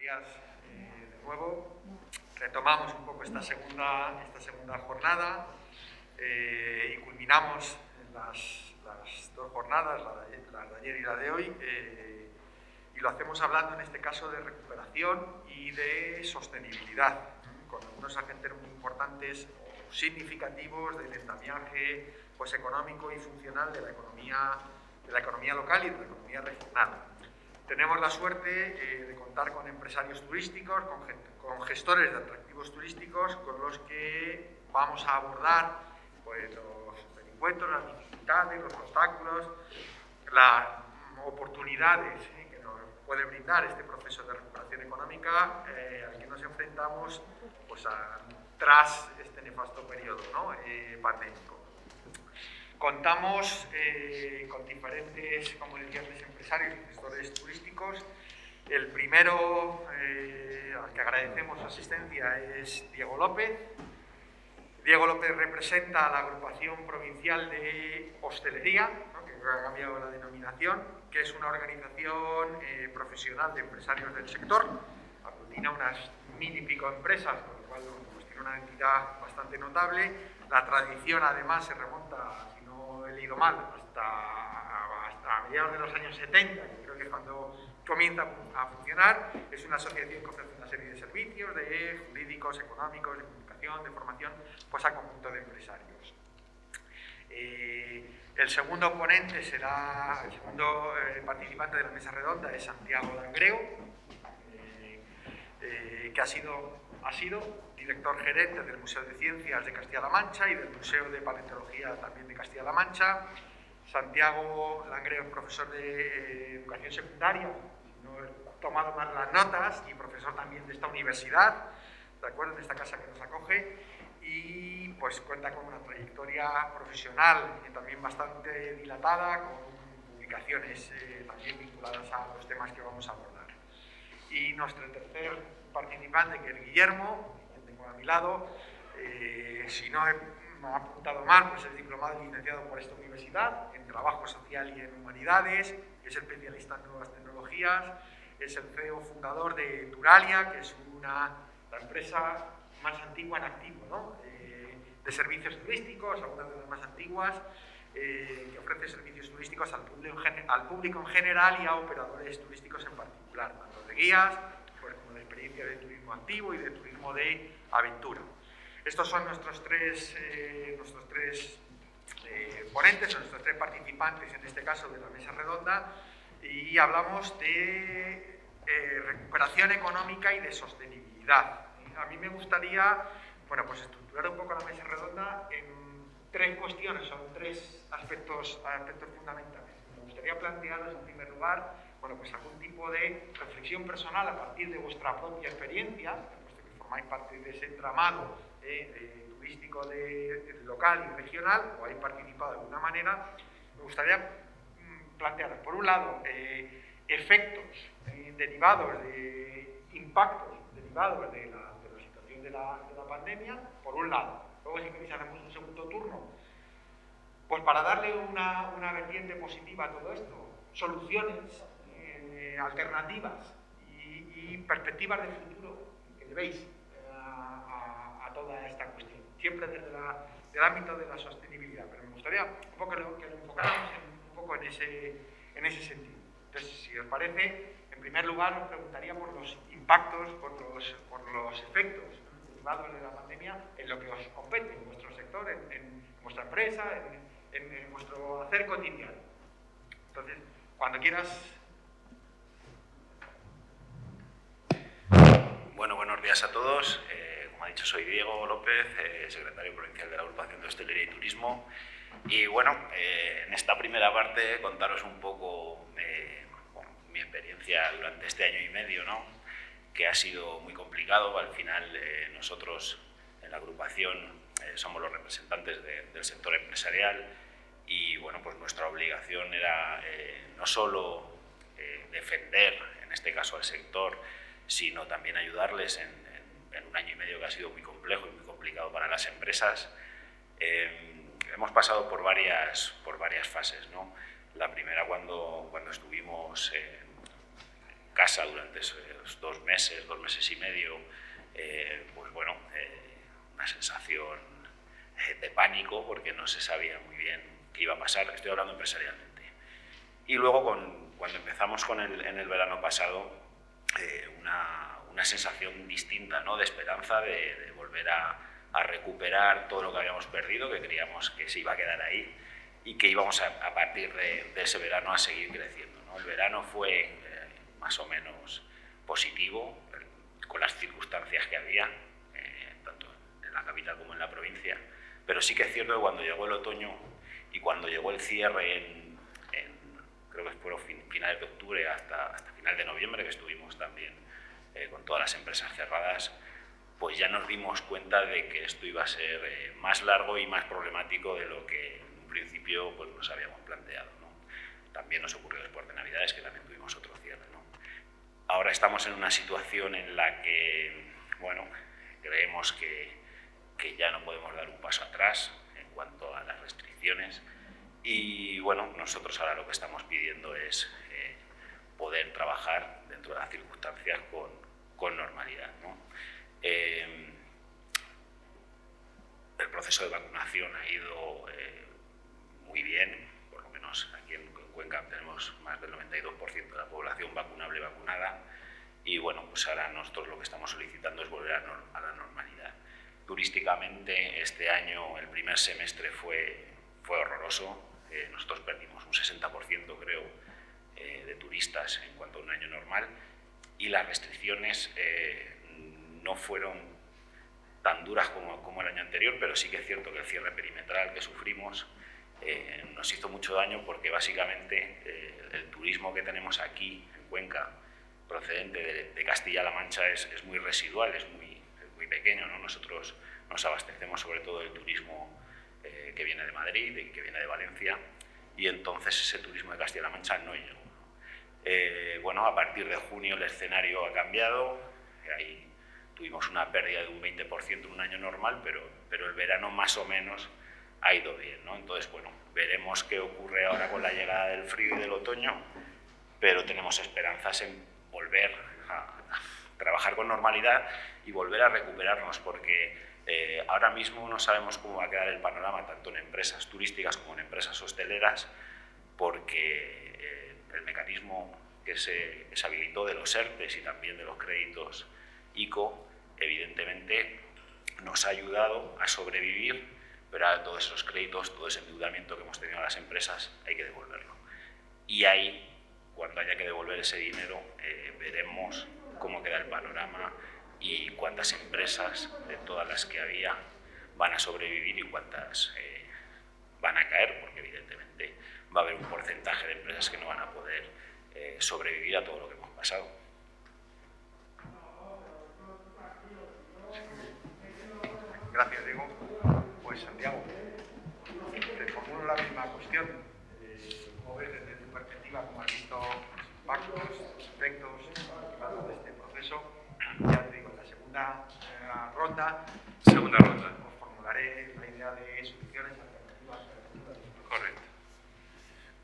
días de nuevo. Retomamos un poco esta segunda jornada y culminamos las dos jornadas, la de ayer y la de hoy, y lo hacemos hablando en este caso de recuperación y de sostenibilidad, con algunos agentes muy importantes o significativos del andamiaje pues, económico y funcional de la economía local y de la economía regional. Tenemos la suerte de contar con empresarios turísticos, con gestores de atractivos turísticos, con los que vamos a abordar pues, los vericuetos, las dificultades, los obstáculos, las oportunidades que nos puede brindar este proceso de recuperación económica al que nos enfrentamos pues, tras este nefasto periodo, ¿no? Pandémico. Contamos con diferentes, como decía, empresarios y gestores turísticos. El primero al que agradecemos su asistencia es Diego López. Diego López representa a la agrupación provincial de hostelería, ¿no? Que ha cambiado la denominación, que es una organización profesional de empresarios del sector. Aglutina unas 1000 y pico empresas, con lo cual pues, tiene una entidad bastante notable. La tradición además se remonta, si no he leído mal, hasta mediados de los años 70, que creo que es cuando comienza a funcionar. Es una asociación que ofrece una serie de servicios de jurídicos, económicos, de comunicación, de formación, pues a conjunto de empresarios. El segundo ponente será, el segundo participante de la mesa redonda es Santiago Langreo, que ha sido director gerente del Museo de Ciencias de Castilla-La Mancha y del Museo de Paleontología también de Castilla-La Mancha. Santiago Langreo es profesor de educación secundaria, no he tomado más las notas, y profesor también de esta universidad, ¿de acuerdo?, en esta casa que nos acoge, y pues cuenta con una trayectoria profesional también bastante dilatada, con publicaciones también vinculadas a los temas que vamos a abordar. Y nuestro tercer participante, que es Guillermo, que tengo a mi lado, si no he apuntado mal, pues es diplomado y licenciado por esta universidad en Trabajo Social y en Humanidades, es especialista en nuevas tecnologías, es el CEO fundador de Turalia, que es la empresa más antigua en activo, ¿no? De servicios turísticos, una de las más antiguas, que ofrece servicios turísticos al público en general y a operadores turísticos en particular, tanto de guías pues, como de experiencia de turismo activo y de turismo de aventura. Estos son nuestros tres ponentes, nuestros tres participantes, en este caso de la mesa redonda, y hablamos de recuperación económica y de sostenibilidad. A mí me gustaría, bueno, pues estructurar un poco la mesa redonda en tres cuestiones, son tres aspectos fundamentales. Me gustaría plantearos, en primer lugar, bueno, pues algún tipo de reflexión personal a partir de vuestra propia experiencia, puesto que formáis parte de ese entramado turístico local y regional, o habéis participado de alguna manera. Me gustaría plantearos, por un lado, efectos derivados de impactos derivados de la situación de la pandemia, por un lado. Luego, si queréis, hacemos un segundo turno, pues para darle una vertiente positiva a todo esto, soluciones alternativas y perspectivas de futuro que le veis a toda esta cuestión, siempre desde el ámbito de la sostenibilidad. Pero me gustaría un poco que lo enfocáramos un poco en ese sentido. Entonces, si os parece, en primer lugar os preguntaría por los impactos, por los efectos derivados de la pandemia en lo que os compete, en vuestro sector, en vuestra empresa, en vuestro hacer cotidiano. Entonces, cuando quieras. Bueno, buenos días a todos. Como ha dicho, soy Diego López, secretario provincial de la Agrupación de Hostelería y Turismo. Y bueno, en esta primera parte contaros un poco mi experiencia durante este año y medio, ¿no? Que ha sido muy complicado. Al final, nosotros en la agrupación somos los representantes del sector empresarial y bueno, pues nuestra obligación era no solo defender, en este caso al sector, sino también ayudarles en un año y medio que ha sido muy complejo y muy complicado para las empresas. Hemos pasado por varias fases, ¿no? La primera cuando estuvimos casa durante esos 2 meses y medio, pues bueno, una sensación de pánico porque no se sabía muy bien qué iba a pasar. Estoy hablando empresarialmente. Y luego, cuando empezamos en el verano pasado, una sensación distinta, ¿no?, de esperanza, de volver a recuperar todo lo que habíamos perdido, que creíamos que se iba a quedar ahí y que íbamos a partir de ese verano a seguir creciendo, ¿no? El verano fue más o menos positivo, con las circunstancias que había, tanto en la capital como en la provincia, pero sí que es cierto que cuando llegó el otoño y cuando llegó el cierre creo que fueron finales de octubre hasta final de noviembre, que estuvimos también con todas las empresas cerradas, pues ya nos dimos cuenta de que esto iba a ser más largo y más problemático de lo que en un principio pues nos habíamos planteado, ¿no? También nos ocurrió después de Navidades, que también tuvimos otro cierre, ¿no? Ahora estamos en una situación en la que, bueno, creemos que ya no podemos dar un paso atrás en cuanto a las restricciones. Y bueno, nosotros ahora lo que estamos pidiendo es poder trabajar dentro de las circunstancias con normalidad, ¿no? El proceso de vacunación ha ido muy bien, por lo menos aquí en Cuenca tenemos más del 92% de la población vacunable vacunada, y bueno, pues ahora nosotros lo que estamos solicitando es volver a la normalidad. Turísticamente este año, el primer semestre fue horroroso. Nosotros perdimos un 60%, creo, de turistas en cuanto a un año normal, y las restricciones no fueron tan duras como el año anterior, pero sí que es cierto que el cierre perimetral que sufrimos nos hizo mucho daño, porque básicamente el turismo que tenemos aquí en Cuenca, procedente de Castilla-La Mancha, es muy residual, es muy pequeño, ¿no? Nosotros nos abastecemos sobre todo del turismo que viene de Madrid y que viene de Valencia, y entonces ese turismo de Castilla-La Mancha no llegó. Bueno, a partir de junio el escenario ha cambiado, ahí tuvimos una pérdida de un 20% en un año normal, pero el verano más o menos ha ido bien, ¿no? Entonces, bueno, veremos qué ocurre ahora con la llegada del frío y del otoño, pero tenemos esperanzas en volver a trabajar con normalidad y volver a recuperarnos, porque ahora mismo no sabemos cómo va a quedar el panorama, tanto en empresas turísticas como en empresas hosteleras, porque el mecanismo que se habilitó de los ERTEs y también de los créditos ICO, evidentemente nos ha ayudado a sobrevivir, pero ahora todos esos créditos, todo ese endeudamiento que hemos tenido en las empresas, hay que devolverlo. Y ahí, cuando haya que devolver ese dinero, veremos cómo queda el panorama y cuántas empresas de todas las que había van a sobrevivir y cuántas van a caer, porque evidentemente va a haber un porcentaje de empresas que no van a poder sobrevivir a todo lo que hemos pasado. Gracias, Diego. Pues Santiago, te formulo la misma cuestión. ¿Cómo ves desde tu perspectiva, cómo has visto los impactos, los efectos de este proceso? Ya te digo, en la segunda ronda os formularé la idea de soluciones alternativas. Correcto.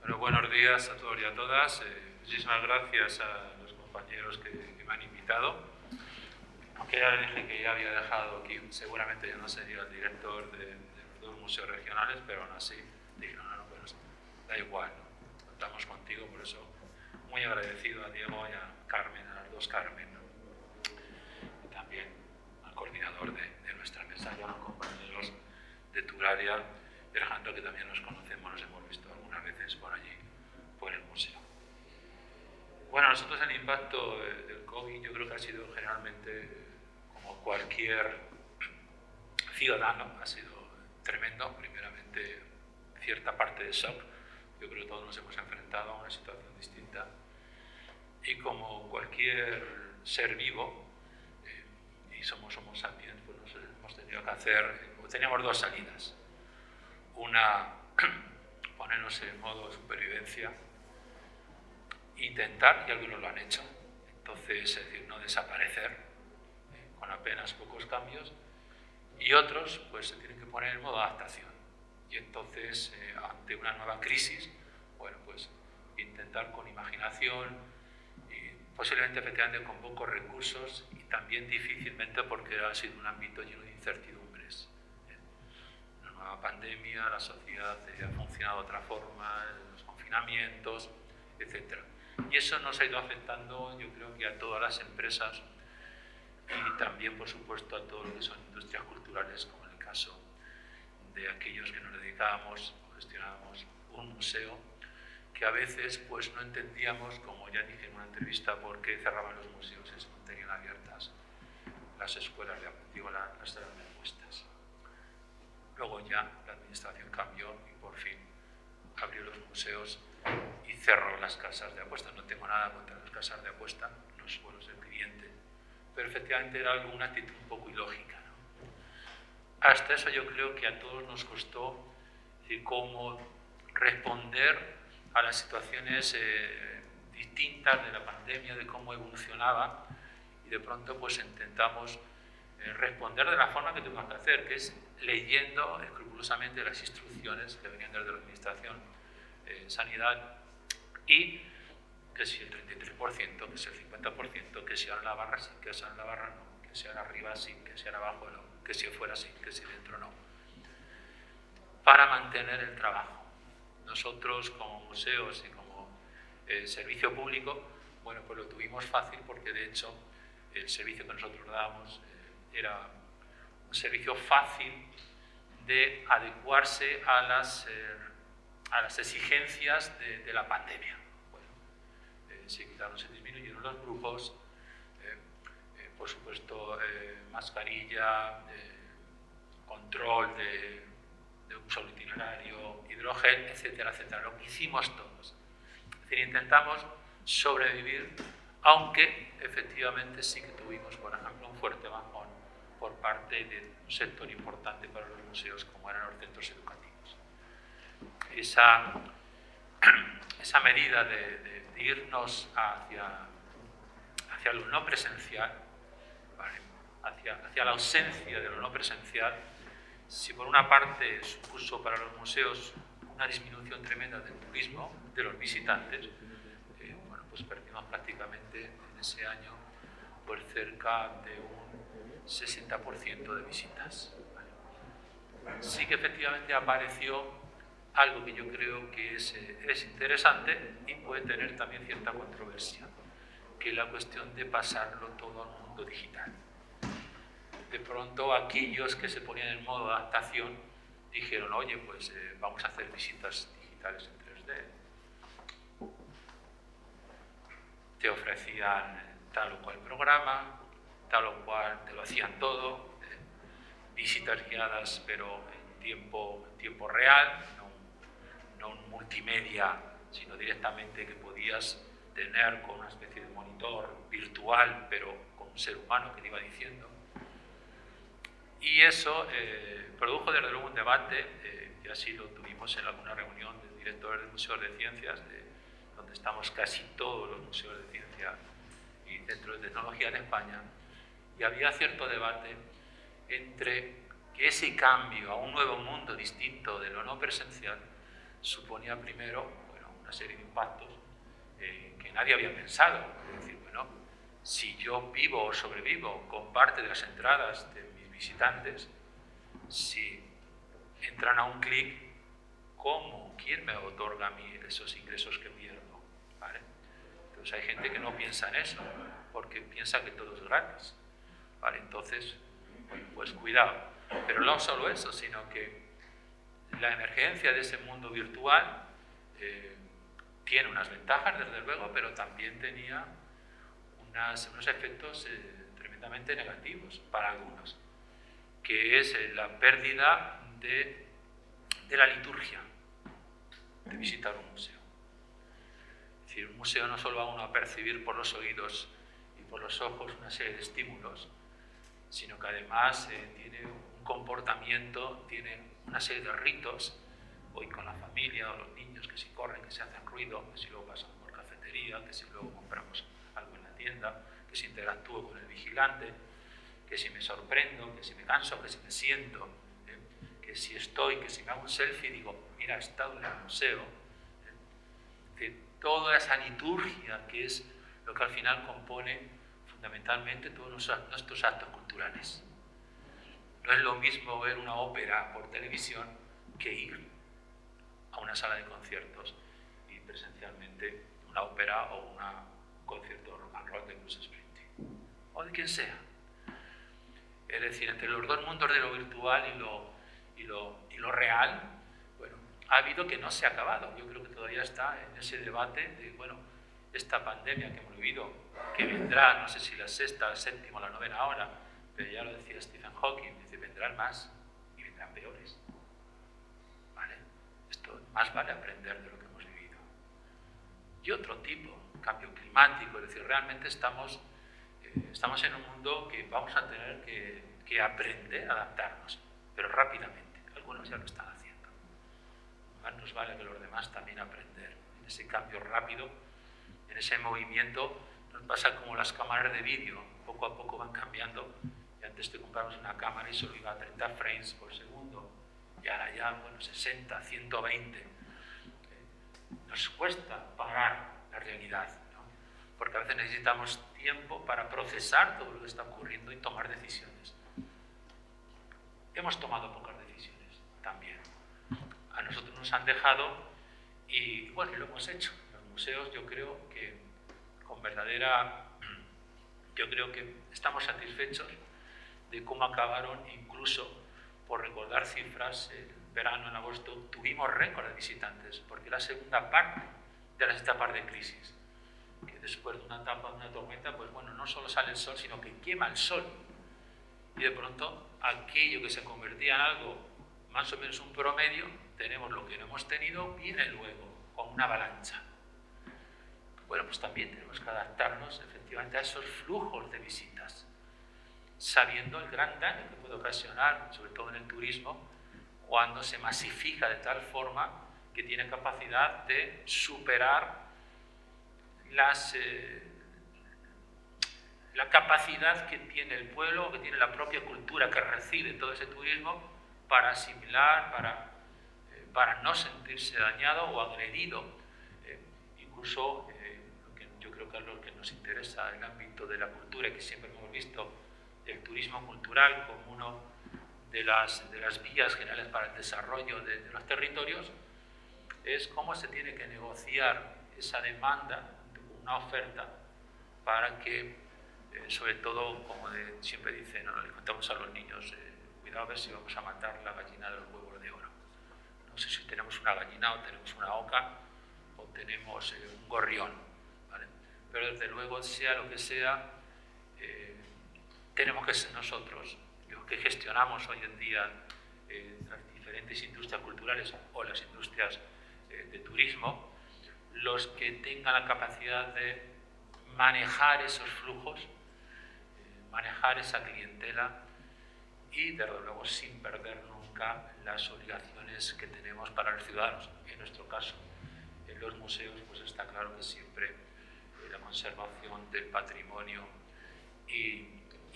Bueno, buenos días a todos y a todas. Muchísimas gracias a los compañeros que me han invitado. Aunque ya les dije que ya había dejado aquí, seguramente yo no sería el director de los dos museos regionales, pero aún así dije, no, pero da igual, ¿no? Contamos contigo, por eso muy agradecido a Diego y a Carmen, a las dos Carmen, ¿no? Y también al coordinador de nuestra mesa y a los compañeros de Turalia, de Alejandro, que también nos conocemos, nos hemos visto algunas veces por allí, por el museo. Bueno, nosotros el impacto del COVID yo creo que ha sido generalmente, como cualquier ciudadano, ha sido tremendo. Primeramente, cierta parte de shock. Yo creo que todos nos hemos enfrentado a una situación distinta. Y como cualquier ser vivo, y somos homo sapiens, pues nos hemos tenido que hacer, teníamos dos salidas. Una, ponernos en modo supervivencia, intentar, y algunos lo han hecho, entonces, es decir, no desaparecer con apenas pocos cambios, y otros pues se tienen que poner en modo adaptación, y entonces ante una nueva crisis, bueno, pues intentar con imaginación y posiblemente efectivamente con pocos recursos y también difícilmente porque ha sido un ámbito lleno de incertidumbres. Una nueva pandemia, la sociedad ha funcionado de otra forma, los confinamientos, etc. Y eso nos ha ido afectando, yo creo que a todas las empresas y también, por supuesto, a todo lo que son industrias culturales, como en el caso de aquellos que nos dedicábamos o gestionábamos un museo, que a veces pues no entendíamos, como ya dije en una entrevista, por qué cerraban los museos y se mantenían abiertas las escuelas las salas de apuestas. Luego ya la administración cambió y por fin abrió los museos y cerró las casas de apuestas. No tengo nada contra las casas de apuestas, no suelo ser cliente, pero efectivamente era una actitud un poco ilógica, ¿no? Hasta eso yo creo que a todos nos costó cómo responder a las situaciones distintas de la pandemia, de cómo evolucionaba, y de pronto pues intentamos responder de la forma que tuvimos que hacer, que es leyendo escrupulosamente las instrucciones que venían desde la Administración Sanidad, y que si el 33%, que si el 50%, que si ahora la barra sí, que si ahora la barra no, que si ahora arriba sí, que si ahora abajo no, que si fuera sí, que si dentro no, para mantener el trabajo. Nosotros como museos y como servicio público, bueno, pues lo tuvimos fácil porque de hecho el servicio que nosotros dábamos era un servicio fácil de adecuarse a las exigencias de la pandemia. Bueno, se quitaron, se disminuyeron los grupos, por supuesto mascarilla, control de un solo itinerario, hidrogel, etcétera, etcétera. Lo que hicimos todos. Es decir, intentamos sobrevivir, aunque efectivamente sí que tuvimos, por ejemplo, un fuerte bajón por parte de un sector importante para los museos, como eran los centros educativos. Esa medida de irnos hacia lo no presencial, ¿vale? hacia la ausencia de lo no presencial, si por una parte supuso para los museos una disminución tremenda del turismo, de los visitantes, bueno, pues perdimos prácticamente en ese año por cerca de un 60% de visitas. ¿Vale? Sí que efectivamente apareció algo que yo creo que es interesante y puede tener también cierta controversia, que es la cuestión de pasarlo todo al mundo digital. De pronto aquellos que se ponían en modo adaptación dijeron, oye, pues vamos a hacer visitas digitales en 3D. Te ofrecían tal o cual programa, tal o cual, te lo hacían todo, visitas guiadas pero en tiempo real, no un multimedia, sino directamente que podías tener con una especie de monitor virtual, pero con un ser humano que te iba diciendo. Y eso produjo desde luego un debate, y así lo tuvimos en alguna reunión de directores de museos de ciencias, donde estamos casi todos los museos de ciencia y centros de tecnología en España, y había cierto debate entre que ese cambio a un nuevo mundo distinto de lo no presencial suponía primero, bueno, una serie de impactos que nadie había pensado. Es decir, bueno, si yo vivo o sobrevivo con parte de las entradas de mis visitantes, si entran a un clic, ¿quién me otorga a mí esos ingresos que pierdo? ¿Vale? Entonces hay gente que no piensa en eso, porque piensa que todo es gratis. ¿Vale? Entonces, bueno, pues cuidado. Pero no solo eso, sino que la emergencia de ese mundo virtual tiene unas ventajas, desde luego, pero también tenía unos efectos tremendamente negativos para algunos, que es la pérdida de la liturgia de visitar un museo. Es decir, un museo no solo va uno a percibir por los oídos y por los ojos una serie de estímulos, sino que además tiene un comportamiento, tiene una serie de ritos, hoy con la familia o los niños, que si corren, que si hacen ruido, que si luego pasan por cafetería, que si luego compramos algo en la tienda, que si interactúo con el vigilante, que si me sorprendo, que si me canso, que si me siento, que si estoy, que si me hago un selfie, digo, mira, he estado en el museo. Es decir, toda esa liturgia que es lo que al final compone fundamentalmente todos nuestros actos culturales. No es lo mismo ver una ópera por televisión que ir a una sala de conciertos y presencialmente una ópera o un concierto de rock and roll de Bruce Springsteen o de quien sea. Es decir, entre los dos mundos de lo virtual y lo real, bueno, ha habido que no se ha acabado. Yo creo que todavía está en ese debate de, bueno, esta pandemia que hemos vivido, que vendrá, no sé si la sexta, la séptima o la novena hora, pero ya lo decía Stephen Hawking, dice, vendrán más y vendrán peores. ¿Vale? Esto más vale aprender de lo que hemos vivido. Y otro tipo, cambio climático, es decir, realmente estamos en un mundo que vamos a tener que aprender a adaptarnos, pero rápidamente. Algunos ya lo están haciendo. Más nos vale que los demás también aprender en ese cambio rápido, en ese movimiento. Nos pasa como las cámaras de vídeo, poco a poco van cambiando. Y antes te comprabas una cámara y solo iba a 30 frames por segundo, y ahora ya, bueno, 60, 120. Nos cuesta parar la realidad, ¿no? Porque a veces necesitamos tiempo para procesar todo lo que está ocurriendo y tomar decisiones. Hemos tomado pocas decisiones también. A nosotros nos han dejado y, bueno, lo hemos hecho. Los museos, yo creo que estamos satisfechos de cómo acabaron, incluso por recordar cifras, el verano, en agosto, tuvimos récord de visitantes, porque la segunda parte de las etapas de crisis, que después de una etapa, de una tormenta, pues bueno, no solo sale el sol, sino que quema el sol. Y de pronto, aquello que se convertía en algo más o menos un promedio, tenemos lo que no hemos tenido, viene luego, con una avalancha. Bueno, pues también tenemos que adaptarnos efectivamente a esos flujos de visitas, sabiendo el gran daño que puede ocasionar, sobre todo en el turismo, cuando se masifica de tal forma que tiene capacidad de superar la capacidad que tiene el pueblo, que tiene la propia cultura que recibe todo ese turismo para asimilar, para no sentirse dañado o agredido. Incluso, yo creo que es lo que nos interesa en el ámbito de la cultura, y que siempre hemos visto el turismo cultural como uno de las vías generales para el desarrollo de los territorios, es cómo se tiene que negociar esa demanda, una oferta, para que, sobre todo, como siempre dicen, ¿no? Le contamos a los niños, cuidado a ver si vamos a matar la gallina de los huevos de oro. No sé si tenemos una gallina o tenemos una oca o tenemos un gorrión, ¿vale? Pero desde luego, sea lo que sea, tenemos que ser nosotros los que gestionamos hoy en día las diferentes industrias culturales o las industrias de turismo, los que tengan la capacidad de manejar esos flujos, manejar esa clientela y, desde luego, sin perder nunca las obligaciones que tenemos para los ciudadanos. En nuestro caso, en los museos, pues está claro que siempre la conservación del patrimonio y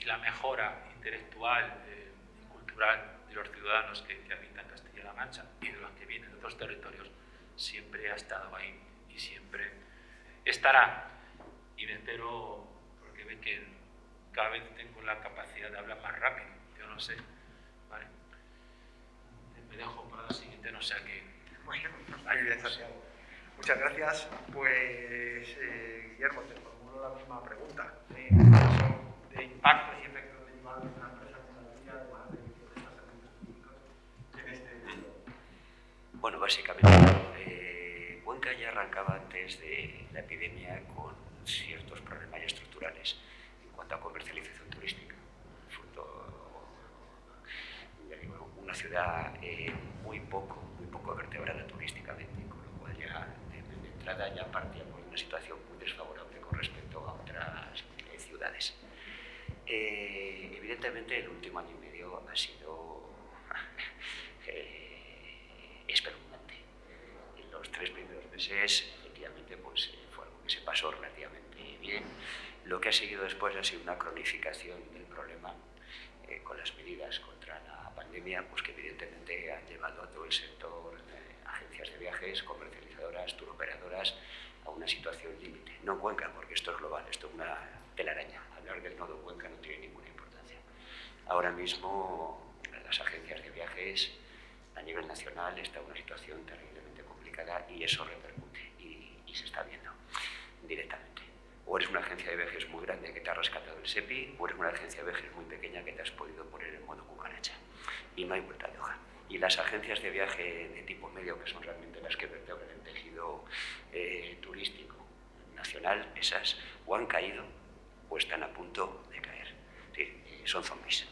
la mejora intelectual y cultural de los ciudadanos que habitan Castilla-La Mancha y de los que vienen de otros territorios siempre ha estado ahí y siempre estará. Y me espero, porque ven que cada vez tengo la capacidad de hablar más rápido, yo no sé, ¿vale? Me dejo para la siguiente, no sé a qué. Bueno, muy bien, Santiago. Muchas gracias. Pues, Guillermo, te formulo la misma pregunta. En el caso de impactos y efectos derivados de una empresa como la tuya, además de estos servicios públicos en este mundo. Bueno, básicamente, Cuenca ya arrancaba antes de la epidemia con ciertos problemas estructurales en cuanto a comercialización turística. Una ciudad muy poco vertebrada turísticamente, con lo cual ya de entrada ya partíamos de una situación muy desfavorable con respecto a otras ciudades. Evidentemente el último año y medio ha sido espeluznante. En los 3 primeros meses, efectivamente, pues, fue algo que se pasó relativamente bien. Lo que ha seguido después ha sido una cronificación del problema con las medidas contra la pandemia, pues que evidentemente han llevado a todo el sector, agencias de viajes, comercializadoras, turoperadoras, a una situación límite. No en Cuenca, porque esto es global, esto es una telaraña. Hablar del nodo Cuenca no tiene ninguna importancia. Ahora mismo las agencias de viajes a nivel nacional está en una situación terriblemente complicada y eso repercute y se está viendo directamente. O eres una agencia de viajes muy grande que te ha rescatado el SEPI, o eres una agencia de viajes muy pequeña que te has podido poner en modo cucaracha. Y no hay vuelta de hoja. Y las agencias de viaje de tipo medio, que son realmente las que vertebran el tejido turístico nacional, esas o han caído o están a punto de caer. Sí, son zombies.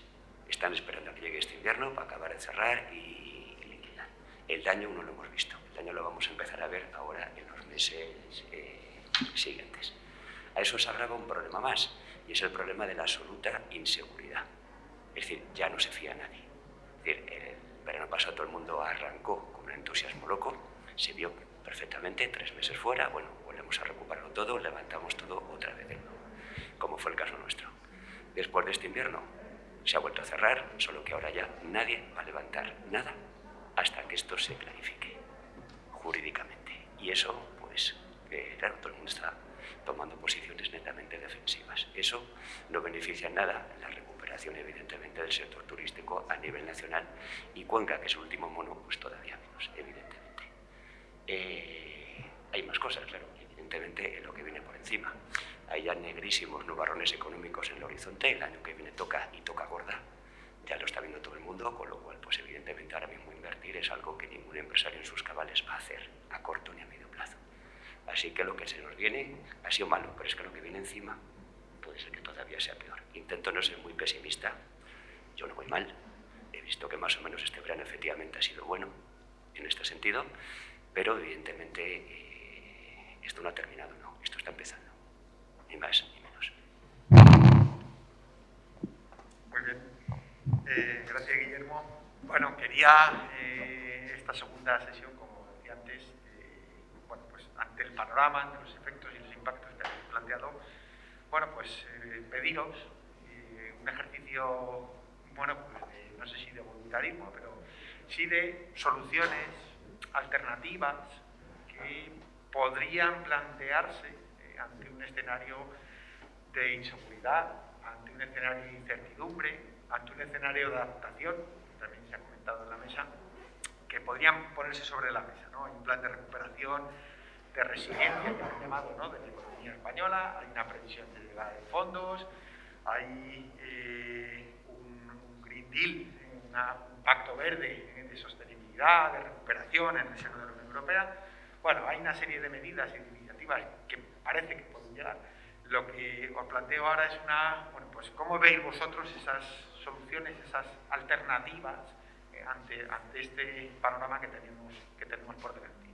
Están esperando a que llegue este invierno para acabar de cerrar y liquidar. El daño no lo hemos visto. El daño lo vamos a empezar a ver ahora en los meses siguientes. A eso se agrava un problema más, y es el problema de la absoluta inseguridad. Es decir, ya no se fía a nadie. Es decir, el verano pasado todo el mundo arrancó con un entusiasmo loco, se vio perfectamente, 3 meses fuera, bueno, volvemos a recuperarlo todo, levantamos todo otra vez de nuevo, como fue el caso nuestro. Después de este invierno se ha vuelto a cerrar, solo que ahora ya nadie va a levantar nada hasta que esto se clarifique jurídicamente. Y eso, pues, claro, todo el mundo está tomando posiciones netamente defensivas. Eso no beneficia en nada la recuperación, evidentemente, del sector turístico a nivel nacional, y Cuenca, que es el último mono, pues todavía menos, evidentemente. Hay más cosas, claro, evidentemente, en lo que viene por encima. Hay ya negrísimos nubarrones económicos en el horizonte, el año que viene toca y toca gorda, ya lo está viendo todo el mundo, con lo cual, pues evidentemente, ahora mismo invertir es algo que ningún empresario en sus cabales va a hacer a corto ni a medio plazo. Así que lo que se nos viene ha sido malo, pero es que lo que viene encima puede ser que todavía sea peor. Intento no ser muy pesimista, yo no voy mal, he visto que más o menos este verano efectivamente ha sido bueno en este sentido, pero evidentemente esto no ha terminado, no, esto está empezando, ni más ni menos. Muy bien, gracias Guillermo. Bueno, quería esta segunda sesión, como decía antes, bueno, pues ante el panorama, ante los efectos y los impactos que habéis planteado, bueno, pues pediros un ejercicio, bueno, pues no sé si de voluntarismo, pero sí de soluciones alternativas que podrían plantearse ante un escenario de inseguridad, ante un escenario de incertidumbre, ante un escenario de adaptación, que también se ha comentado en la mesa, que podrían ponerse sobre la mesa, ¿no? Hay un plan de recuperación, de resiliencia, que han llamado, ¿no?, de la economía española, hay una previsión de llegada de fondos, hay un Green Deal, un pacto verde de sostenibilidad, de recuperación en el seno de la Unión Europea. Bueno, hay una serie de medidas y de iniciativas que parece que pueden llegar. Lo que os planteo ahora es bueno, pues ¿cómo veis vosotros esas soluciones, esas alternativas ante este panorama que tenemos por delante?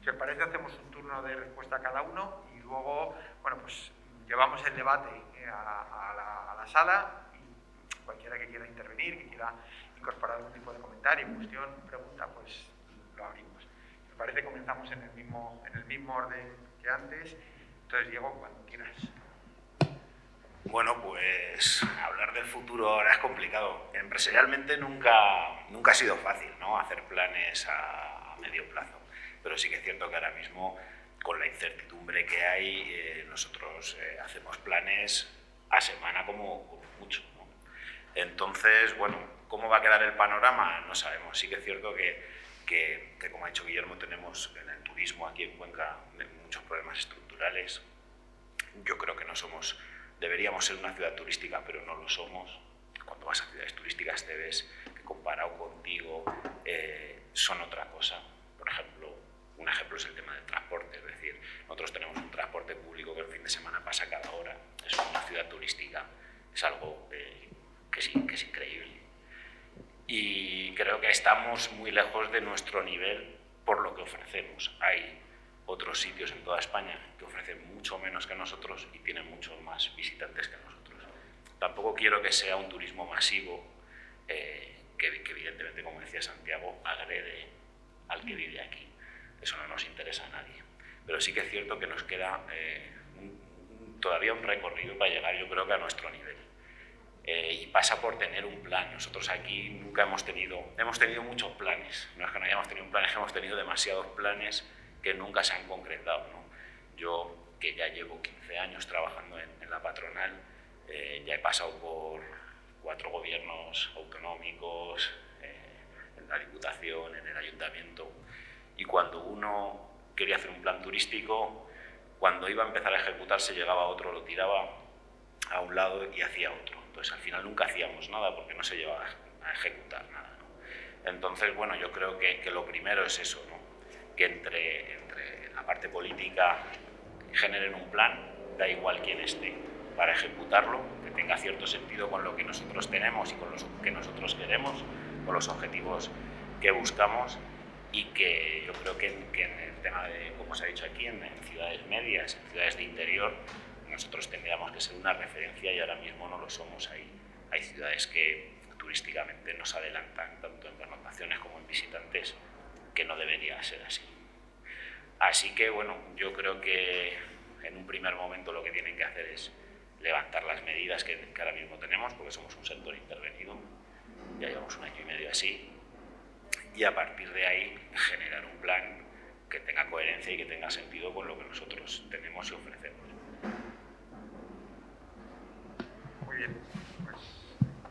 Si os parece, hacemos un turno de respuesta a cada uno y luego, bueno, pues llevamos el debate a la sala, y cualquiera que quiera intervenir, que quiera incorporar algún tipo de comentario, cuestión, pregunta, pues lo abrimos. Si os parece, comenzamos en el mismo orden que antes. Entonces, Diego, cuando quieras. Bueno, pues hablar del futuro ahora es complicado. Empresarialmente nunca ha sido fácil, ¿no?, hacer planes a medio plazo. Pero sí que es cierto que ahora mismo, con la incertidumbre que hay, nosotros hacemos planes a semana como mucho, ¿no? Entonces, bueno, ¿cómo va a quedar el panorama? No sabemos. Sí que es cierto que como ha dicho Guillermo, tenemos en el turismo aquí en Cuenca muchos problemas estructurales. Yo creo que deberíamos ser una ciudad turística, pero no lo somos. Cuando vas a ciudades turísticas te ves que comparado contigo son otra cosa. Por ejemplo, un ejemplo es el tema del transporte, es decir, nosotros tenemos un transporte público que el fin de semana pasa cada hora. Eso en una ciudad turística es algo que es increíble. Y creo que estamos muy lejos de nuestro nivel por lo que ofrecemos. Hay otros sitios en toda España que ofrecen mucho menos que nosotros y tienen muchos más visitantes que nosotros. Tampoco quiero que sea un turismo masivo que evidentemente, como decía Santiago, agrede al que vive aquí. Eso no nos interesa a nadie. Pero sí que es cierto que nos queda todavía un recorrido para llegar, yo creo, que a nuestro nivel. Y pasa por tener un plan. Nosotros aquí nunca hemos tenido muchos planes. No es que no hayamos tenido un plan, es que hemos tenido demasiados planes que nunca se han concretado, ¿no? Yo, que ya llevo 15 años trabajando en la patronal, ya he pasado por 4 gobiernos autonómicos, en la Diputación, en el Ayuntamiento, y cuando uno quería hacer un plan turístico, cuando iba a empezar a ejecutarse llegaba otro, lo tiraba a un lado y hacía otro. Entonces al final nunca hacíamos nada porque no se llevaba a ejecutar nada, ¿no? Entonces, bueno, yo creo que lo primero es eso, ¿no? Que entre la parte política generen un plan, da igual quién esté, para ejecutarlo, que tenga cierto sentido con lo que nosotros tenemos y con lo que nosotros queremos, con los objetivos que buscamos, y que yo creo que en el tema de, como se ha dicho aquí, en ciudades medias, en ciudades de interior, nosotros tendríamos que ser una referencia y ahora mismo no lo somos. Hay ciudades que turísticamente nos adelantan tanto en pernoctaciones como en visitantes, que no debería ser así. Así que bueno, yo creo que en un primer momento lo que tienen que hacer es levantar las medidas que ahora mismo tenemos, porque somos un sector intervenido, ya llevamos 1 año y medio así, y a partir de ahí generar un plan que tenga coherencia y que tenga sentido con lo que nosotros tenemos y ofrecemos. Muy bien, pues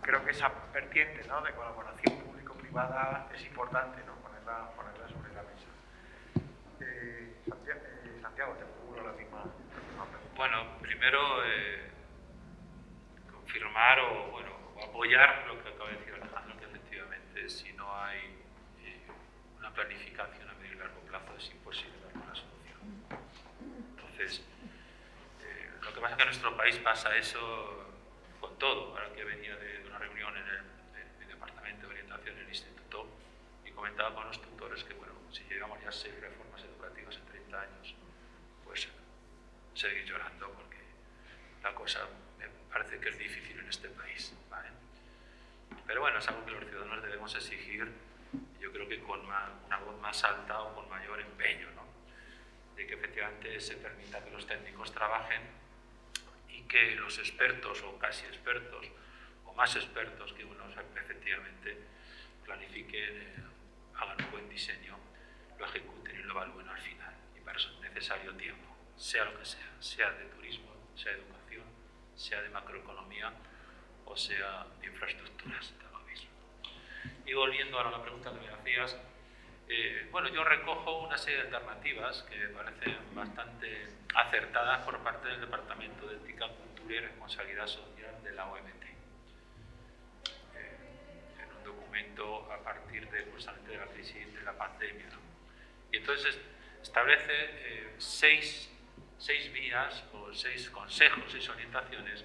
creo que esa vertiente, ¿no?, de colaboración público-privada es importante, ¿no?, ponerla sobre la mesa. Santiago, te procuro la misma pregunta. Bueno, primero confirmar o apoyar lo que acaba de decir Alejandro, que efectivamente si no hay una planificación a medio y largo plazo es imposible dar una solución. Entonces, lo que pasa es que en nuestro país pasa eso con todo. Ahora que venía de una reunión en el Departamento de Orientación del Instituto y comentaba con los tutores que, bueno, si llegamos ya a 6 reformas educativas en 30 años, pues seguir llorando porque la cosa me parece que es difícil en este país, ¿vale? Pero bueno, es algo que los ciudadanos debemos exigir, yo creo que con una voz más alta o con mayor empeño, ¿no?, de que efectivamente se permita que los técnicos trabajen y que los expertos o casi expertos o más expertos que uno efectivamente planifiquen, hagan un buen diseño, lo ejecuten y lo evalúen al final. Y para eso es necesario tiempo, sea lo que sea de turismo, sea de educación, sea de macroeconomía o sea de infraestructuras, da lo mismo. Y volviendo a la pregunta que me hacías, bueno, yo recojo una serie de alternativas que me parecen bastante acertadas por parte del Departamento de Ética, Cultura y Responsabilidad Social de la OMT. En un documento a partir justamente de la crisis de la pandemia, ¿no? Y entonces establece 6 vías o 6 consejos, 6 orientaciones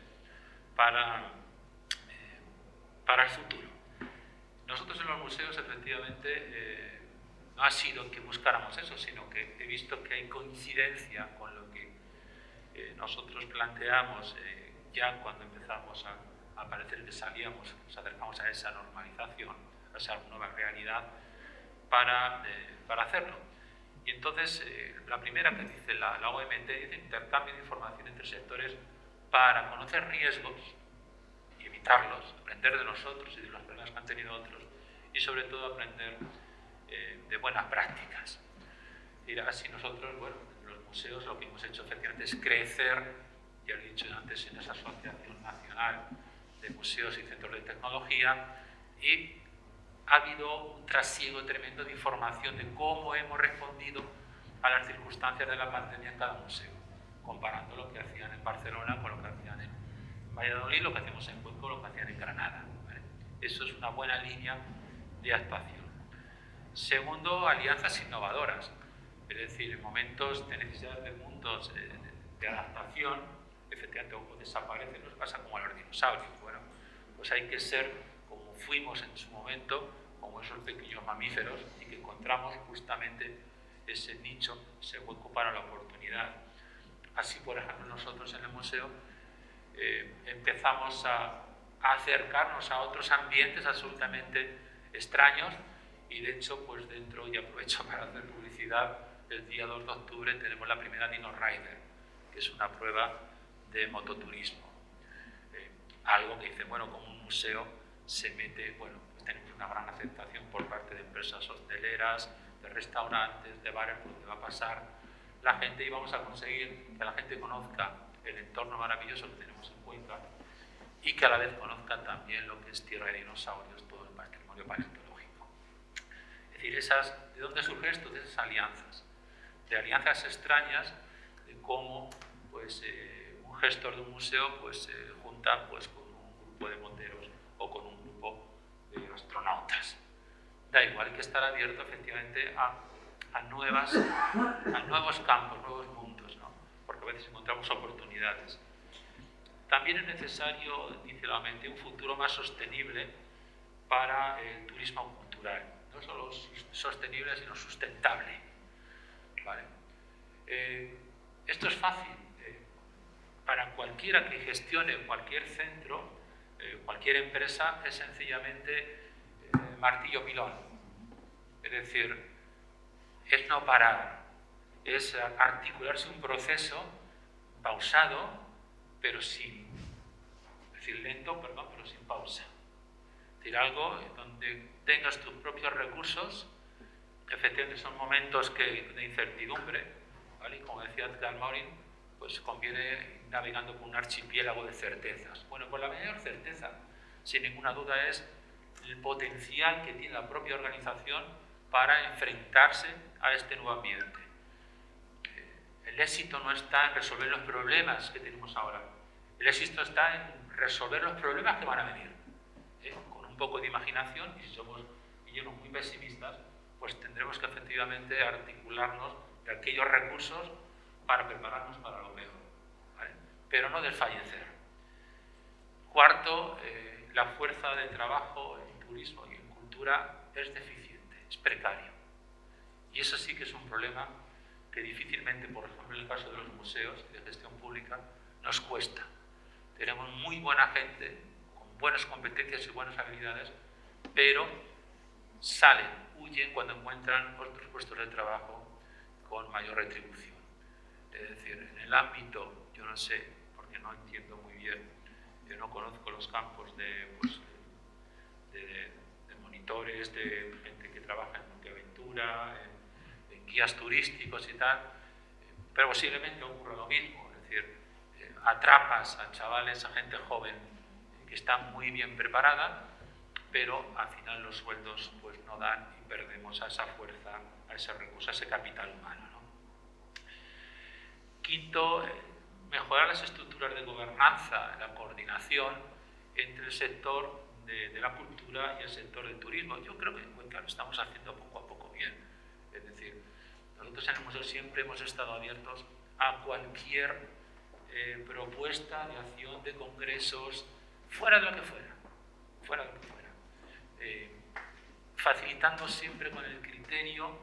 para el futuro. Nosotros en los museos, efectivamente, no ha sido que buscáramos eso, sino que he visto que hay coincidencia con lo que nosotros planteamos ya cuando empezamos a parecer que salíamos, nos acercamos a esa normalización, a esa nueva realidad, para hacerlo. Y entonces, la primera que dice la OMT dice intercambio de información entre sectores para conocer riesgos y evitarlos, aprender de nosotros y de los problemas que han tenido otros, y sobre todo aprender de buenas prácticas. Y así nosotros, bueno, en los museos lo que hemos hecho efectivamente es crecer, ya lo he dicho antes, en esa Asociación Nacional de Museos y Centros de Tecnología, y ha habido un trasiego tremendo de información de cómo hemos respondido a las circunstancias de la pandemia en cada museo, comparando lo que hacían en Barcelona con lo que hacían en Valladolid, lo que hacemos en Cuenca, lo que hacían en Granada, ¿vale? Eso es una buena línea de actuación. Segundo, alianzas innovadoras, es decir, en momentos de necesidad de mundos de adaptación, efectivamente o desaparecen, nos pasa como a los dinosaurios. Bueno, pues hay que ser como fuimos en su momento, como esos pequeños mamíferos, y que encontramos justamente ese nicho, ese hueco para la oportunidad. Así, por ejemplo, nosotros en el museo empezamos a acercarnos a otros ambientes absolutamente extraños, y de hecho, pues dentro, y aprovecho para hacer publicidad, el día 2 de octubre tenemos la primera Dino Rider, que es una prueba de mototurismo. Algo que dice, bueno, como un museo se mete, bueno, pues tenemos una gran aceptación por parte de empresas hosteleras, de restaurantes, de bares, donde va a pasar la gente y vamos a conseguir que la gente conozca el entorno maravilloso que tenemos en Cuenca y que a la vez conozcan también lo que es Tierra de Dinosaurios, todo el patrimonio paleontológico. Es decir, ¿de dónde surge esto? De esas alianzas, de alianzas extrañas, de cómo pues, un gestor de un museo pues, se junta pues, con un grupo de monteros o con un grupo de astronautas. Da igual, hay que estar abierto efectivamente a nuevos campos, nuevos mundos, ¿no? Porque a veces encontramos oportunidades. También es necesario, dice la mente, un futuro más sostenible para el turismo cultural. No solo sostenible, sino sustentable. ¿Vale? Esto es fácil. Para cualquiera que gestione cualquier centro, cualquier empresa, es sencillamente martillo pilón. Es decir, es no parar, es articularse un proceso pausado, pero lento, pero sin pausa. Es decir, algo donde tengas tus propios recursos. Efectivamente son momentos de incertidumbre, ¿vale? Y como decía Edgar Morin, pues conviene ir navegando por un archipiélago de certezas. Bueno, pues la mayor certeza, sin ninguna duda, es el potencial que tiene la propia organización para enfrentarse a este nuevo ambiente. El éxito no está en resolver los problemas que tenemos ahora. El éxito está en resolver los problemas que van a venir. Con un poco de imaginación, y si somos muy pesimistas, pues tendremos que efectivamente articularnos de aquellos recursos para prepararnos para lo peor, ¿vale? Pero no desfallecer. Cuarto, la fuerza de trabajo en turismo y en cultura es deficiente, es precario. Y eso sí que es un problema que difícilmente, por ejemplo en el caso de los museos y de gestión pública, nos cuesta. Tenemos muy buena gente, con buenas competencias y buenas habilidades, pero huyen cuando encuentran otros puestos de trabajo con mayor retribución. Es decir, en el ámbito, yo no sé, porque no entiendo muy bien, yo no conozco los campos de monitores, de gente que trabaja en Multiaventura, en guías turísticos y tal, pero posiblemente ocurra lo mismo. Es decir, atrapas a chavales, a gente joven que está muy bien preparada, pero al final los sueldos pues no dan y perdemos a esa fuerza, a ese recurso, a ese capital humano, ¿no? Quinto, mejorar las estructuras de gobernanza, la coordinación entre el sector de la cultura y el sector del turismo. Yo creo que en Cuenca lo estamos haciendo poco a poco bien. Es decir, nosotros en el museo siempre hemos estado abiertos a cualquier propuesta de acción de congresos, fuera de lo que fuera, facilitando siempre con el criterio,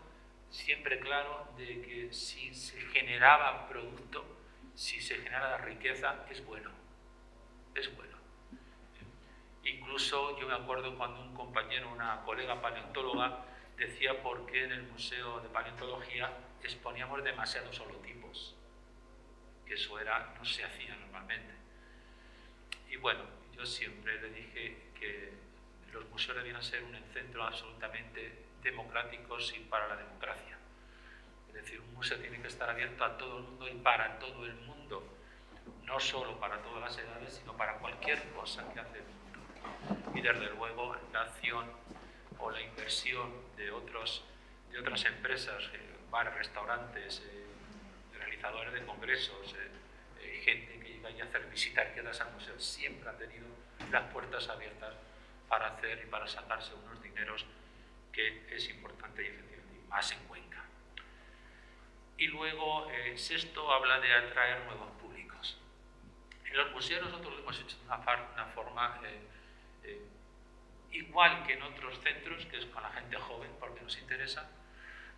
siempre claro, de que si se generaba producto, si se genera riqueza, es bueno. Incluso yo me acuerdo cuando un compañero, una colega paleontóloga, decía por qué en el Museo de Paleontología exponíamos demasiados holotipos, que eso no se hacía normalmente. Y bueno, yo siempre le dije que los museos debían ser un centro absolutamente democráticos y para la democracia. Es decir, un museo tiene que estar abierto a todo el mundo y para todo el mundo, no solo para todas las edades, sino para cualquier cosa que hace el mundo. Y desde luego la acción o la inversión de otras empresas, bares, restaurantes, realizadores de congresos, gente que llega a hacer visitas guiadas al museo, siempre han tenido las puertas abiertas para hacer y para sacarse unos dineros que es importante y efectivamente más en Cuenca. Y luego, sexto, habla de atraer nuevos públicos. En los museos nosotros lo hemos hecho de una forma igual que en otros centros, que es con la gente joven, porque nos interesa,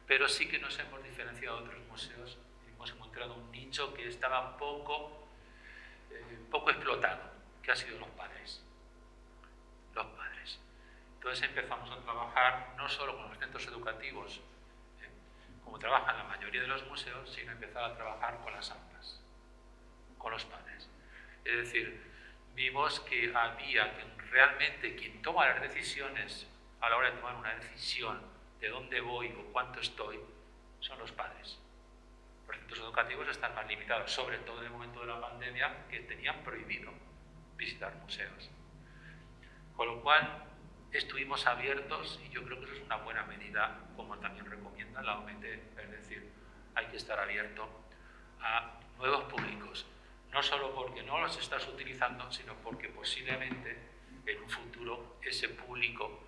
pero sí que nos hemos diferenciado de otros museos. Hemos encontrado un nicho que estaba poco explotado, que ha sido los padres. Entonces empezamos a trabajar no solo con los centros educativos, como trabajan la mayoría de los museos, sino empezar a trabajar con las AMPAs, con los padres. Es decir, vimos que había que realmente quien toma las decisiones a la hora de tomar una decisión de dónde voy o cuánto estoy, son los padres. Los centros educativos están más limitados, sobre todo en el momento de la pandemia, que tenían prohibido visitar museos. Con lo cual, estuvimos abiertos y yo creo que eso es una buena medida, como también recomienda la OMT, es decir, hay que estar abierto a nuevos públicos, no solo porque no los estás utilizando, sino porque posiblemente en un futuro ese público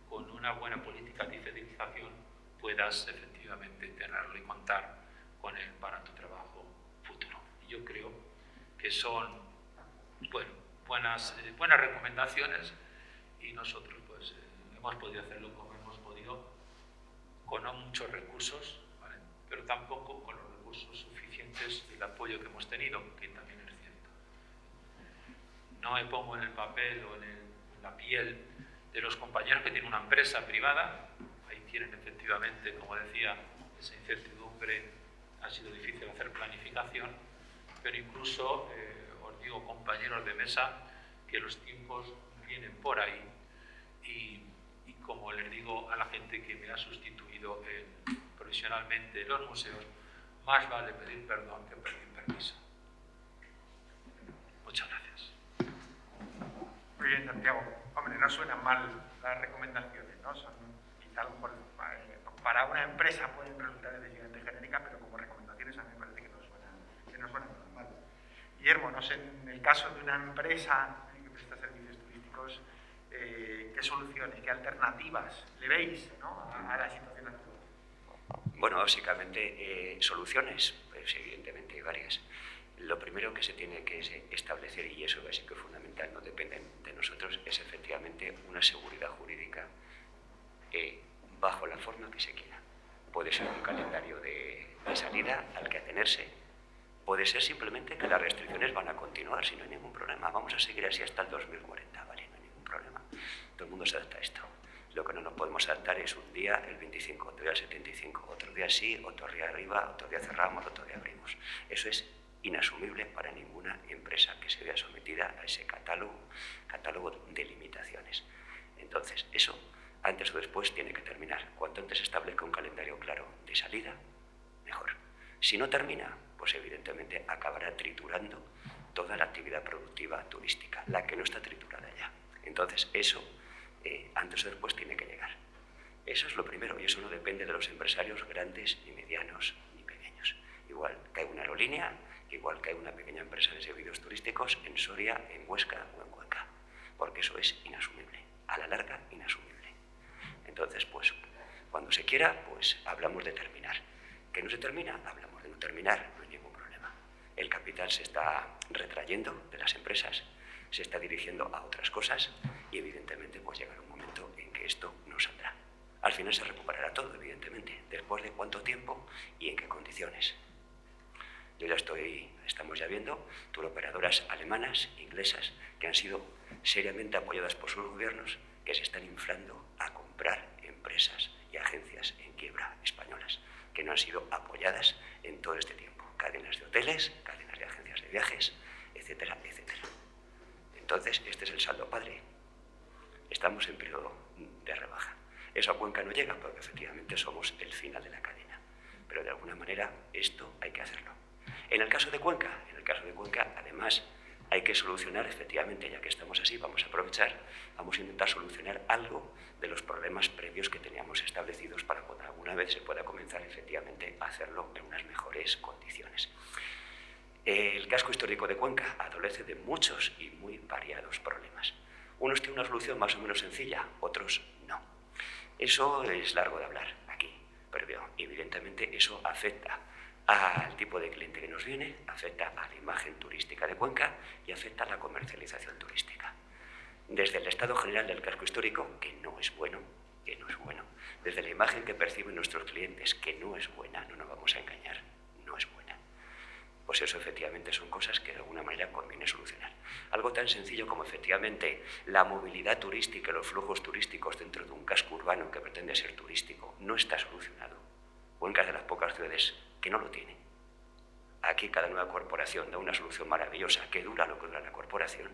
con una buena política de fidelización puedas efectivamente tenerlo y contar con él para tu trabajo futuro. Y yo creo que son buenas recomendaciones y nosotros pues hemos podido hacerlo como hemos podido, con no muchos recursos, ¿vale? Pero tampoco con los recursos suficientes del apoyo que hemos tenido, que también es cierto. No me pongo en el papel o en la piel de los compañeros que tienen una empresa privada, ahí tienen efectivamente, como decía, esa incertidumbre, ha sido difícil hacer planificación, pero incluso os digo, compañeros de mesa, que los tiempos vienen por ahí y como les digo a la gente que me ha sustituido provisionalmente en los museos, más vale pedir perdón que pedir permiso. Muchas gracias. Muy bien, Santiago. Hombre, no suenan mal las recomendaciones, ¿no? Son, quizá a lo mejor para una empresa pueden resultar excesivamente genéricas, pero como recomendaciones a mí me parece que no suenan nada mal. Guillermo, no sé, en el caso de una empresa que presta servicios turísticos, ¿qué soluciones, qué alternativas le veis, ¿no?, a la situación actual? Bueno, básicamente soluciones, pues evidentemente hay varias. Lo primero que se tiene que establecer, y eso es básico y fundamental, no depende de nosotros, es efectivamente una seguridad jurídica bajo la forma que se quiera. Puede ser un calendario de salida al que atenerse, puede ser simplemente que las restricciones van a continuar, si no hay ningún problema. Vamos a seguir así hasta el 2040, ¿vale? No hay ningún problema. Todo el mundo se adapta a esto. Lo que no nos podemos adaptar es un día el 25, otro día el 75, otro día sí, otro día arriba, otro día cerramos, otro día abrimos. Eso es inasumible para ninguna empresa que se vea sometida a ese catálogo de limitaciones. Entonces, eso antes o después tiene que terminar. Cuanto antes se establezca un calendario claro de salida, mejor. Si no termina, pues evidentemente acabará triturando toda la actividad productiva turística, la que no está triturada ya. Entonces, eso antes o después tiene que llegar. Eso es lo primero, y eso no depende de los empresarios grandes, ni medianos, ni pequeños. Igual que hay una aerolínea, igual que hay una pequeña empresa de servicios turísticos en Soria, en Huesca o en Cuenca, porque eso es inasumible, a la larga inasumible. Entonces, pues, cuando se quiera, pues hablamos de terminar. ¿Que no se termina? Hablamos de no terminar, no hay ningún problema. El capital se está retrayendo de las empresas, se está dirigiendo a otras cosas y evidentemente pues llegará un momento en que esto no saldrá. Al final se recuperará todo, evidentemente. ¿Después de cuánto tiempo y en qué condiciones? Estamos ya viendo turoperadoras alemanas, inglesas, que han sido seriamente apoyadas por sus gobiernos, que se están inflando a comprar empresas y agencias en quiebra españolas, que no han sido apoyadas en todo este tiempo. Cadenas de hoteles, cadenas de agencias de viajes, etcétera, etcétera. Entonces, este es el saldo padre. Estamos en periodo de rebaja. Eso a Cuenca no llega porque efectivamente somos el final de la cadena. Pero de alguna manera esto hay que hacerlo. En el caso de Cuenca, además, hay que solucionar, efectivamente, ya que estamos así, vamos a aprovechar, vamos a intentar solucionar algo de los problemas previos que teníamos establecidos para cuando alguna vez se pueda comenzar efectivamente a hacerlo en unas mejores condiciones. El casco histórico de Cuenca adolece de muchos y muy variados problemas. Unos tienen una solución más o menos sencilla, otros no. Eso es largo de hablar aquí, pero evidentemente eso afecta al tipo de cliente que nos viene, afecta a la imagen turística de Cuenca y afecta a la comercialización turística. Desde el estado general del casco histórico, que no es bueno, desde la imagen que perciben nuestros clientes, que no es buena, no nos vamos a engañar, no es buena. Pues eso efectivamente son cosas que de alguna manera conviene solucionar. Algo tan sencillo como efectivamente la movilidad turística y los flujos turísticos dentro de un casco urbano que pretende ser turístico no está solucionado. Cuenca es de las pocas ciudades que no lo tiene. Aquí cada nueva corporación da una solución maravillosa que dura lo que dura la corporación.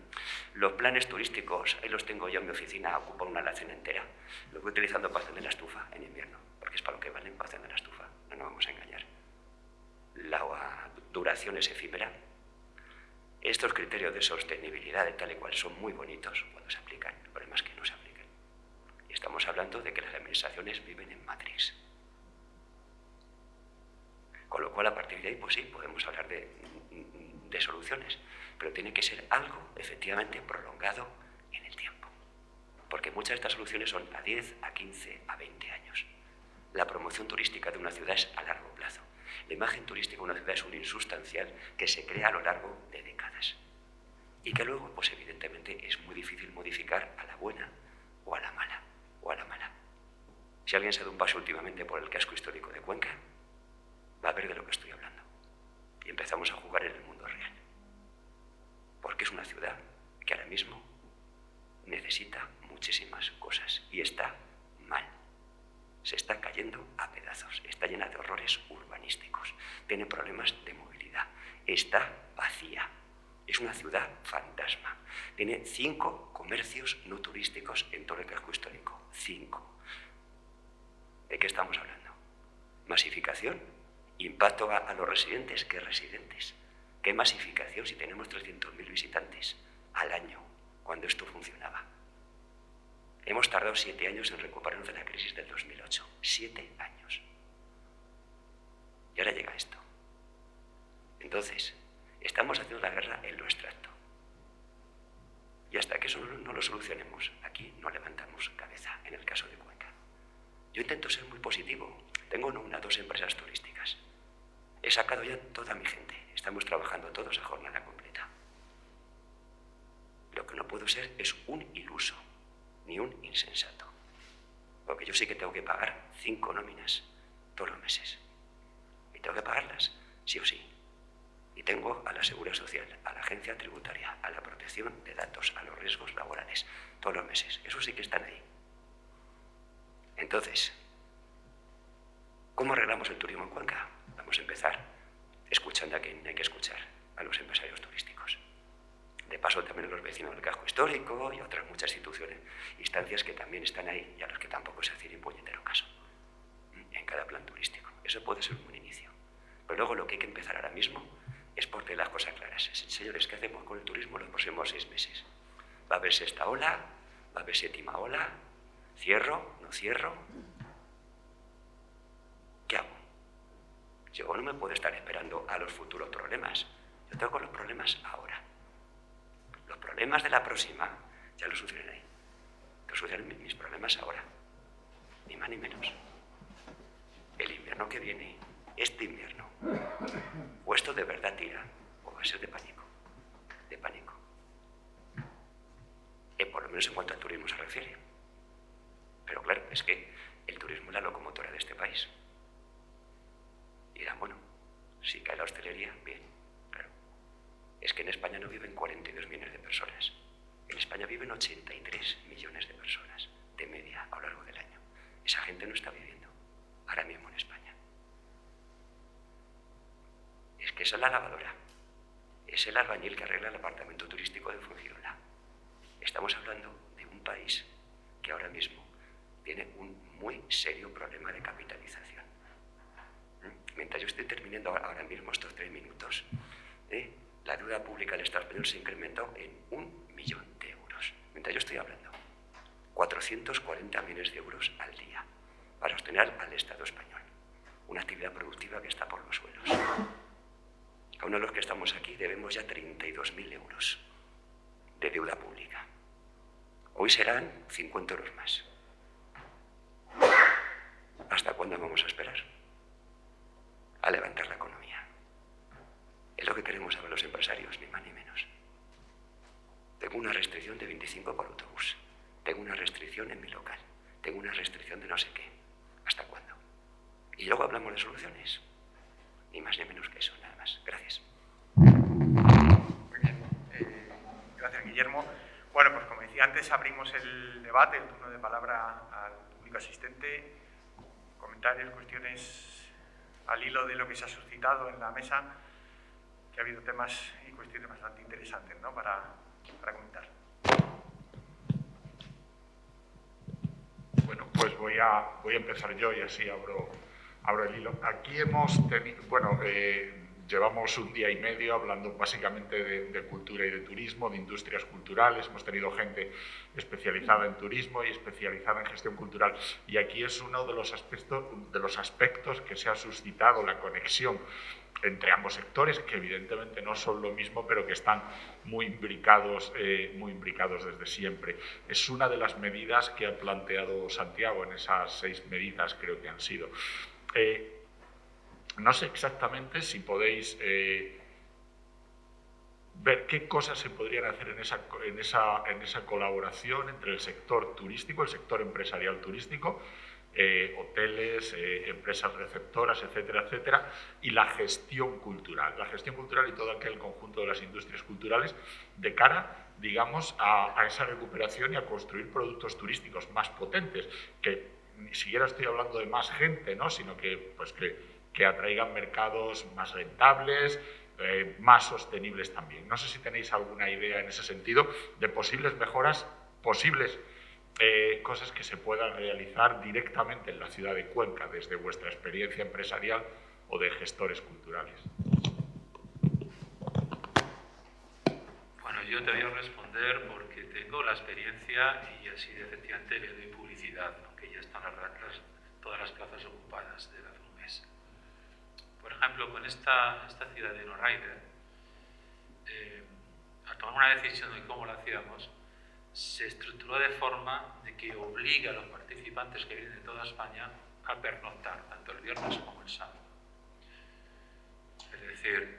Los planes turísticos, ahí los tengo yo en mi oficina, ocupan una alacena entera. Lo voy utilizando para encender la estufa en invierno, porque es para lo que valen, para encender la estufa, no nos vamos a engañar. duración es efímera. Estos criterios de sostenibilidad de tal y cual son muy bonitos cuando se aplican, el problema es que no se aplican. Y estamos hablando de que las administraciones viven en Matrix. Con lo cual, a partir de ahí, pues sí, podemos hablar de soluciones, pero tiene que ser algo efectivamente prolongado en el tiempo. Porque muchas de estas soluciones son a 10, a 15, a 20 años. La promoción turística de una ciudad es a largo plazo. La imagen turística de una ciudad es un insustancial que se crea a lo largo de décadas. Y que luego, pues evidentemente, es muy difícil modificar a la buena o a la mala, o a la mala. Si alguien se da un paso últimamente por el casco histórico de Cuenca, va a ver de lo que estoy hablando. Y empezamos a jugar en el mundo real. Porque es una ciudad que ahora mismo necesita muchísimas cosas y está mal. Se está cayendo a pedazos, está llena de horrores urbanísticos, tiene problemas de movilidad, está vacía. Es una ciudad fantasma. Tiene 5 comercios no turísticos en todo el casco histórico. 5. ¿De qué estamos hablando? Masificación. Impacto a los residentes. ¿Qué residentes? ¿Qué masificación si tenemos 300.000 visitantes al año cuando esto funcionaba? Hemos tardado 7 años en recuperarnos de la crisis del 2008. 7 años. Y ahora llega esto. Entonces, estamos haciendo la guerra en lo abstracto. Y hasta que eso no lo solucionemos, aquí no levantamos cabeza, en el caso de Cuenca. Yo intento ser muy positivo. Tengo 1 o 2 empresas turísticas. He sacado ya toda mi gente. Estamos trabajando todos a jornada completa. Lo que no puedo ser es un iluso, ni un insensato. Porque yo sí que tengo que pagar 5 nóminas todos los meses. Y tengo que pagarlas, sí o sí. Y tengo a la Seguridad Social, a la Agencia Tributaria, a la protección de datos, a los riesgos laborales, todos los meses. Eso sí que están ahí. Entonces, ¿cómo arreglamos el turismo en Cuenca? Vamos a empezar escuchando a quien hay que escuchar, a los empresarios turísticos. De paso también a los vecinos del casco histórico y a otras muchas instancias que también están ahí y a los que tampoco se hace ni puñetero caso en cada plan turístico. Eso puede ser un buen inicio. Pero luego lo que hay que empezar ahora mismo es por tener las cosas claras. Señores, ¿qué hacemos con el turismo los próximos 6 meses? ¿Va a haber 6ª ola? ¿Va a haber 7ª ola? ¿Cierro? ¿No cierro? ¿Qué hago? Yo no me puedo estar esperando a los futuros problemas. Yo tengo los problemas ahora. Los problemas de la próxima ya los solucionaré. Los solucionaré mis problemas ahora. Ni más ni menos. El invierno que viene, este invierno, o esto de verdad tira, o va a ser de pánico. De pánico. Por lo menos en cuanto al turismo se refiere. Pero claro, es que el turismo es la locomotora de este país. Y dirán, bueno, si cae la hostelería, bien, claro. Es que en España no viven 42 millones de personas. En España viven 83 millones de personas, de media, a lo largo del año. Esa gente no está viviendo ahora mismo en España. Es que esa es la lavadora. Es el albañil que arregla el apartamento turístico de Fuengirola. Estamos hablando de un país que ahora mismo tiene un muy serio problema de capitalización. Mientras yo estoy terminando ahora mismo estos 3 minutos, la deuda pública del Estado español se incrementó en 1 millón de euros. Mientras yo estoy hablando, 440 millones de euros al día para sostener al Estado español. Una actividad productiva que está por los suelos. A uno de los que estamos aquí debemos ya 32.000 euros de deuda pública. Hoy serán 50 euros más. ¿Hasta cuándo vamos a esperar? A levantar la economía. Es lo que queremos saber los empresarios, ni más ni menos. Tengo una restricción de 25 por autobús. Tengo una restricción en mi local. Tengo una restricción de no sé qué. ¿Hasta cuándo? Y luego hablamos de soluciones. Ni más ni menos que eso, nada más. Gracias. Muy bien. Gracias, Guillermo. Bueno, pues como decía antes, abrimos el debate, el turno de palabra al público asistente. Comentarios, cuestiones al hilo de lo que se ha suscitado en la mesa, que ha habido temas y cuestiones bastante interesantes, ¿no?, para comentar. Bueno, pues voy a empezar yo y así abro el hilo. Aquí hemos tenido, bueno, llevamos un día y medio hablando básicamente de cultura y de turismo, de industrias culturales. Hemos tenido gente especializada en turismo y especializada en gestión cultural. Y aquí es uno de los aspectos que se ha suscitado la conexión entre ambos sectores, que evidentemente no son lo mismo, pero que están muy imbricados desde siempre. Es una de las medidas que ha planteado Santiago, en esas 6 medidas creo que han sido. No sé exactamente si podéis ver qué cosas se podrían hacer en esa colaboración entre el sector turístico, el sector empresarial turístico, hoteles, empresas receptoras, etcétera, etcétera, y la gestión cultural y todo aquel conjunto de las industrias culturales de cara, digamos, a esa recuperación y a construir productos turísticos más potentes, que ni siquiera estoy hablando de más gente, ¿no?, sino que atraigan mercados más rentables, más sostenibles también. No sé si tenéis alguna idea en ese sentido de posibles mejoras, cosas que se puedan realizar directamente en la ciudad de Cuenca desde vuestra experiencia empresarial o de gestores culturales. Bueno, yo te voy a responder porque tengo la experiencia y así efectivamente le doy publicidad, aunque ya están todas las plazas ocupadas desde hace un mes. Por ejemplo, con esta ciudad de Norraider, al tomar una decisión de cómo lo hacíamos, se estructuró de forma de que obliga a los participantes que vienen de toda España a pernoctar, tanto el viernes como el sábado. Es decir,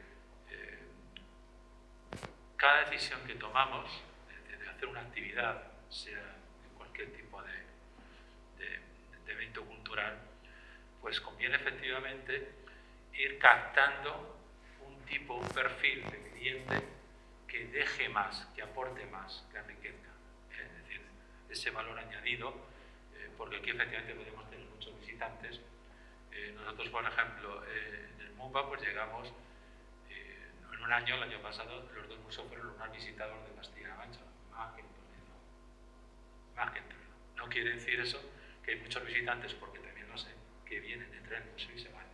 cada decisión que tomamos de hacer una actividad, sea en cualquier tipo de evento cultural, pues conviene efectivamente ir captando un perfil de cliente que deje más, que aporte más, que enriquezca. Es decir, ese valor añadido, porque aquí efectivamente podemos tener muchos visitantes. Nosotros, por ejemplo, en el MUPA pues llegamos, en un año, el año pasado, los 2 museos fueron los más visitados de Castilla-La Mancha, más que en Toledo. Más que en Toledo. No quiere decir eso que hay muchos visitantes, porque también lo sé, que vienen, entran en el museo y se van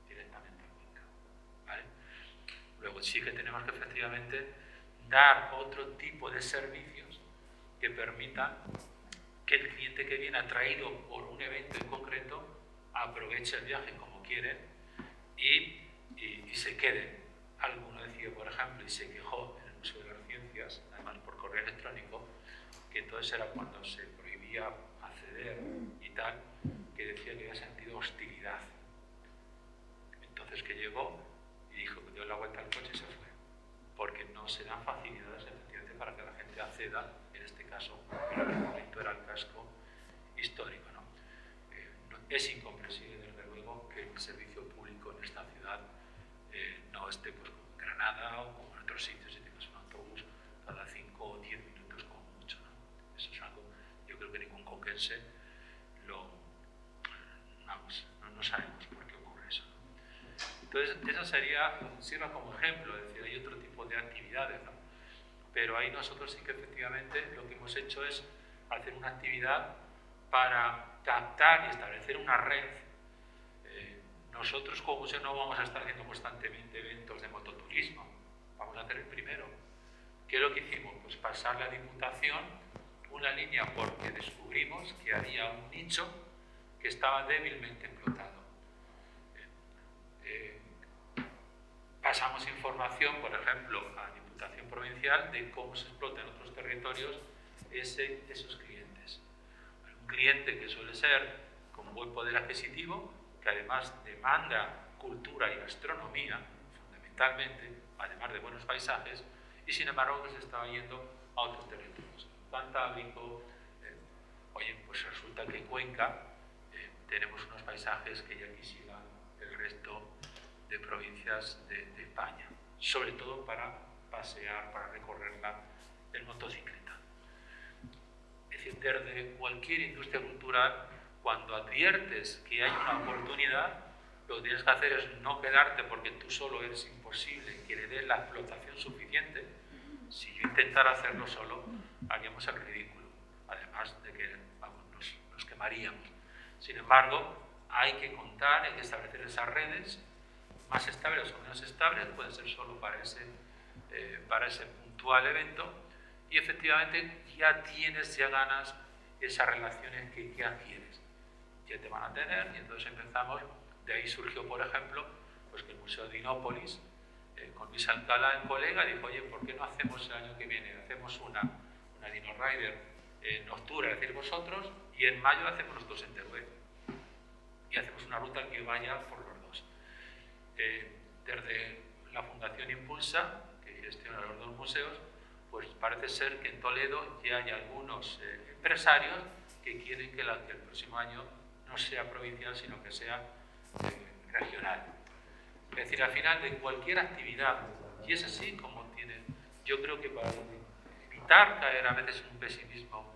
directamente a Cuenca, ¿vale? Luego sí que tenemos que efectivamente dar otro tipo de servicios que permitan que el cliente que viene atraído por un evento en concreto aproveche el viaje como quiere y se quede. Alguno decía, por ejemplo, y se quejó en el Museo de las Ciencias, además por correo electrónico, que entonces era cuando se prohibía acceder y tal, que decía que había sentido hostilidad. Entonces que llegó y dijo que dio la vuelta al coche y se fue, porque no se dan facilidades efectivamente para que la gente acceda, en este caso, en aquel momento era el casco histórico, ¿no? Es incomprensible, desde luego, que el servicio público en esta ciudad no esté pues, como en Granada o como en otros sitios, y tengas un autobús cada 5 o 10 minutos como mucho, ¿no? Eso es algo, yo creo que ningún conquense no sabemos por qué ocurre eso, ¿no? Entonces, eso sirva como ejemplo, es decir, hay otro tipo de actividades, ¿no? Pero ahí nosotros sí que efectivamente lo que hemos hecho es hacer una actividad para captar y establecer una red. Nosotros como museo no vamos a estar haciendo constantemente eventos de mototurismo, vamos a hacer el primero. ¿Qué es lo que hicimos? Pues pasar la Diputación una línea porque descubrimos que había un nicho que estaba débilmente explotado. Pasamos información, por ejemplo, a la Diputación Provincial de cómo se explota en otros territorios esos clientes. Un cliente que suele ser con buen poder adquisitivo, que además demanda cultura y gastronomía, fundamentalmente, además de buenos paisajes, y sin embargo que se estaba yendo a otros territorios. Cantábrico, oye, pues resulta que en Cuenca tenemos unos paisajes que ya quisieran el resto de provincias de España, sobre todo para pasear, para recorrerla en motocicleta. Es decir, desde cualquier industria cultural, cuando adviertes que hay una oportunidad, lo que tienes que hacer es no quedarte porque tú solo eres imposible que le des la explotación suficiente. Si yo intentara hacerlo solo, haríamos el ridículo, además de que nos quemaríamos. Sin embargo, hay que contar, hay que establecer esas redes más estables o menos estables, pueden ser solo para ese puntual evento, y efectivamente ya ganas esas relaciones que ya quieres, ya te van a tener, y entonces empezamos. De ahí surgió, por ejemplo, pues que el Museo de Dinópolis, con Luis Alcalá, el colega, dijo: oye, ¿por qué no hacemos el año que viene? Hacemos una Dino Rider en octubre, es decir, vosotros, y en mayo hacemos nosotros en Teruel. Y hacemos una ruta que vaya por los dos. Desde la Fundación Impulsa, que gestiona los dos museos, pues parece ser que en Toledo ya hay algunos empresarios que quieren que el próximo año no sea provincial, sino que sea regional. Es decir, al final de cualquier actividad, y es así como tiene, yo creo que para evitar caer a veces en un pesimismo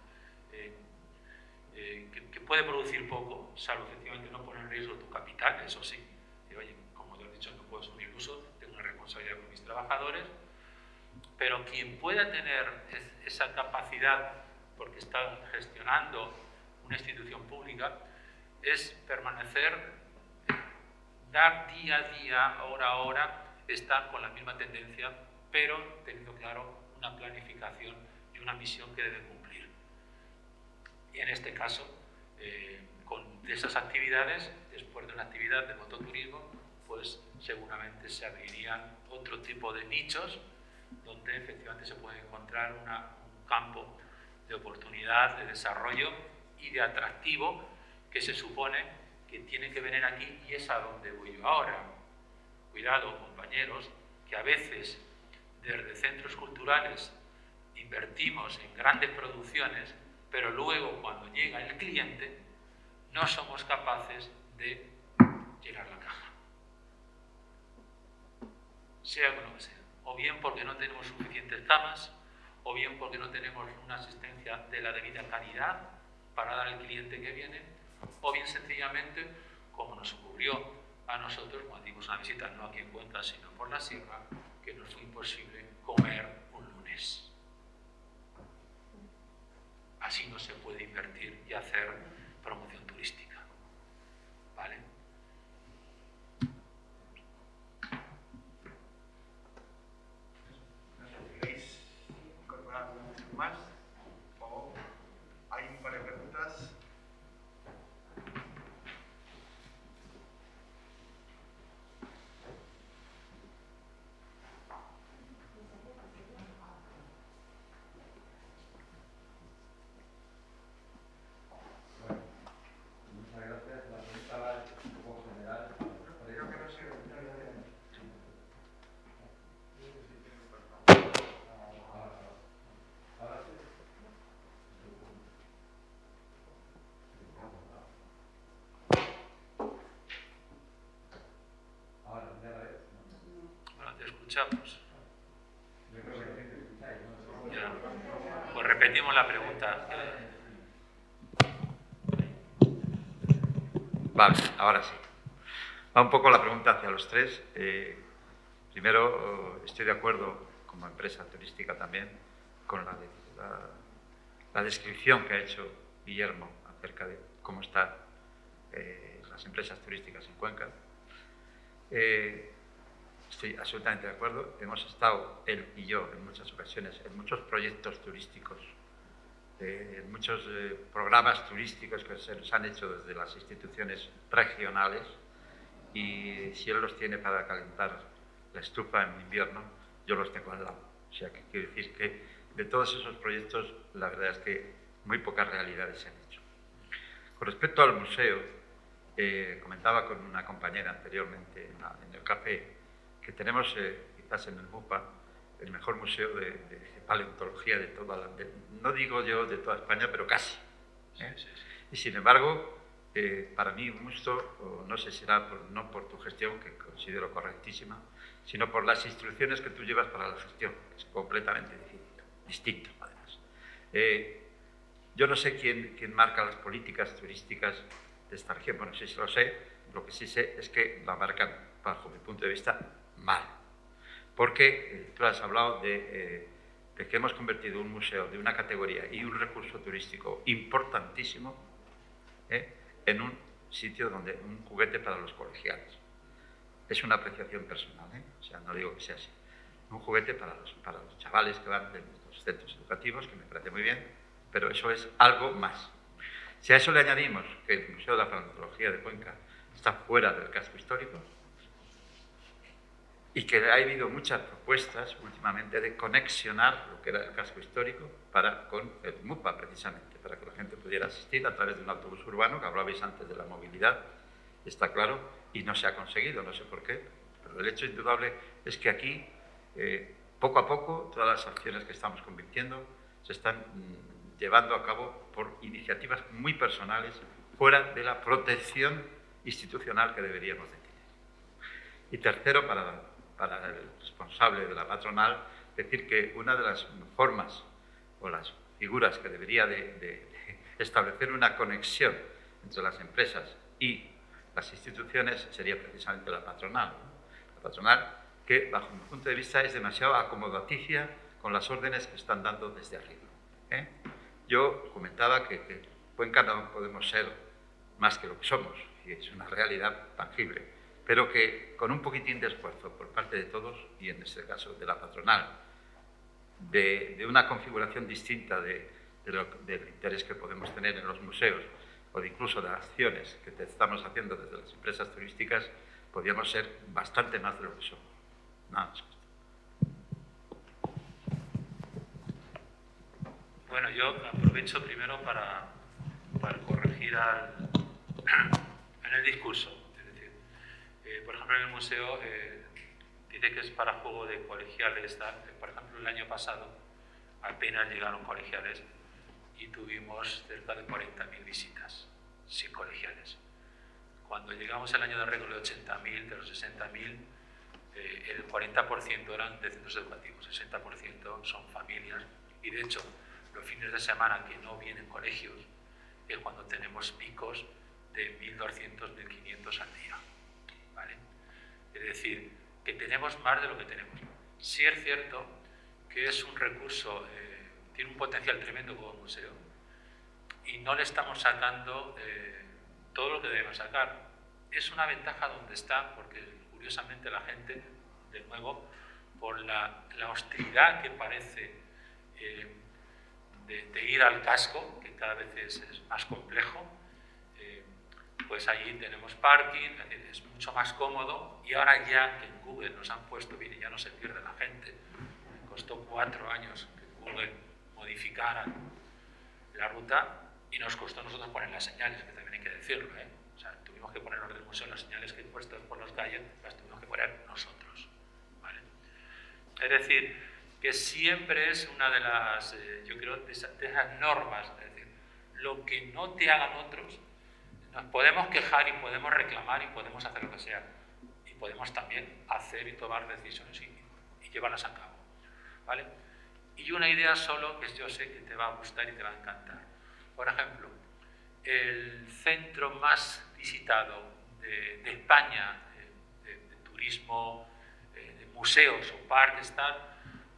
que puede producir poco, salvo efectivamente no poner en riesgo tu capital, eso sí. Y, oye, como te he dicho, no puedo asumir el uso, tengo una responsabilidad con mis trabajadores, pero quien pueda tener esa capacidad, porque está gestionando una institución pública, es permanecer, dar día a día, hora a hora, estar con la misma tendencia, pero teniendo claro una planificación y una misión que debe cumplir. Y en este caso, con esas actividades, después de una actividad de mototurismo, pues seguramente se abrirían otro tipo de nichos donde efectivamente se puede encontrar un campo de oportunidad, de desarrollo y de atractivo que se supone que tiene que venir aquí, y es a donde voy yo ahora. Cuidado, compañeros, que a veces desde centros culturales invertimos en grandes producciones, pero luego cuando llega el cliente no somos capaces de llenar la caja. Sea como sea. O bien porque no tenemos suficientes camas, o bien porque no tenemos una asistencia de la debida calidad para dar al cliente que viene, o bien sencillamente, como nos ocurrió a nosotros cuando dimos una visita, no aquí en Cuenca, sino por la sierra, que nos fue imposible comer un lunes. Así no se puede invertir y hacer promoción turística. ¿Vale? ¿Queréis incorporar algo más? ¿O hay un par de preguntas? Bueno, te escuchamos. Ya. Pues repetimos la pregunta. Vale, ahora sí. Va un poco la pregunta hacia los tres. Primero, estoy de acuerdo, como empresa turística también, con la descripción que ha hecho Guillermo acerca de cómo están las empresas turísticas en Cuenca. Estoy absolutamente de acuerdo. Hemos estado, él y yo, en muchas ocasiones, en muchos proyectos turísticos, en muchos programas turísticos que se nos han hecho desde las instituciones regionales, y si él los tiene para calentar la estufa en invierno, yo los tengo al lado. O sea, que quiero decir que de todos esos proyectos, la verdad es que muy pocas realidades se han hecho. Con respecto al museo, comentaba con una compañera anteriormente en el café que tenemos, quizás en el MUPA, el mejor museo de paleontología de toda no digo yo de toda España, pero casi. Sí, sí, sí. Y sin embargo, para mí un gusto, no sé si será no por tu gestión, que considero correctísima, sino por las instrucciones que tú llevas para la gestión, que es completamente distinto, además. Yo no sé quién marca las políticas turísticas de esta región. Bueno, sí lo sé. Lo que sí sé es que la marcan, bajo mi punto de vista, mal. Porque tú has hablado de que hemos convertido un museo de una categoría y un recurso turístico importantísimo, en un sitio donde un juguete para los colegiales. Es una apreciación personal, ¿eh? O sea, no digo que sea así. Un juguete para los chavales que van de los centros educativos, que me parece muy bien, pero eso es algo más. Si a eso le añadimos que el Museo de la Paleontología de Cuenca está fuera del casco histórico y que ha habido muchas propuestas últimamente de conexionar lo que era el casco histórico con el MUPA, precisamente, para que la gente pudiera asistir a través de un autobús urbano, que hablabais antes de la movilidad, está claro, y no se ha conseguido, no sé por qué, pero el hecho indudable es que aquí, poco a poco, todas las acciones que estamos convirtiendo se están llevando a cabo por iniciativas muy personales, fuera de la protección institucional que deberíamos de tener. Y tercero, para el responsable de la patronal, decir que una de las formas o las figuras que debería de establecer una conexión entre las empresas y las instituciones sería precisamente la patronal, ¿no? La patronal que, bajo mi punto de vista, es demasiado acomodaticia con las órdenes que están dando desde arriba, ¿eh? Yo comentaba que Cuenca no podemos ser más que lo que somos, y es una realidad tangible, pero que con un poquitín de esfuerzo por parte de todos, y en este caso de la patronal, de una configuración distinta del interés que podemos tener en los museos, o de incluso de las acciones que estamos haciendo desde las empresas turísticas, podríamos ser bastante más de lo que somos. Nada más. Bueno, yo aprovecho primero para corregir en el discurso. Es decir, por ejemplo, en el museo dice que es para juego de colegiales. Por ejemplo, el año pasado apenas llegaron colegiales y tuvimos cerca de 40.000 visitas sin colegiales. Cuando llegamos al año de récord de 80.000, de los 60.000, el 40% eran de centros educativos, el 60% son familias, y de hecho los fines de semana que no vienen colegios es cuando tenemos picos de 1.200, 1.500 al día, ¿vale? Es decir, que tenemos más de lo que tenemos. Sí es cierto que es un recurso, tiene un potencial tremendo como museo, y no le estamos sacando todo lo que debemos sacar. Es una ventaja donde está, porque curiosamente la gente, de nuevo, por la hostilidad que parece de ir al casco, que cada vez es más complejo, pues allí tenemos parking, es mucho más cómodo, y ahora ya que en Google nos han puesto bien y ya no se pierde la gente, me costó 4 años que Google modificara la ruta, y nos costó a nosotros poner las señales, que también hay que decirlo, ¿eh? O sea, tuvimos que poner los del museo, las señales que he puesto por los calles, las tuvimos que poner nosotros, ¿vale? Es decir, que siempre es una de las, yo creo, de esas normas, es decir, lo que no te hagan otros, nos podemos quejar y podemos reclamar y podemos hacer lo que sea, y podemos también hacer y tomar decisiones y llevarlas a cabo, ¿vale? Y una idea solo que yo sé que te va a gustar y te va a encantar. Por ejemplo, el centro más visitado de España, de turismo, de museos o parques,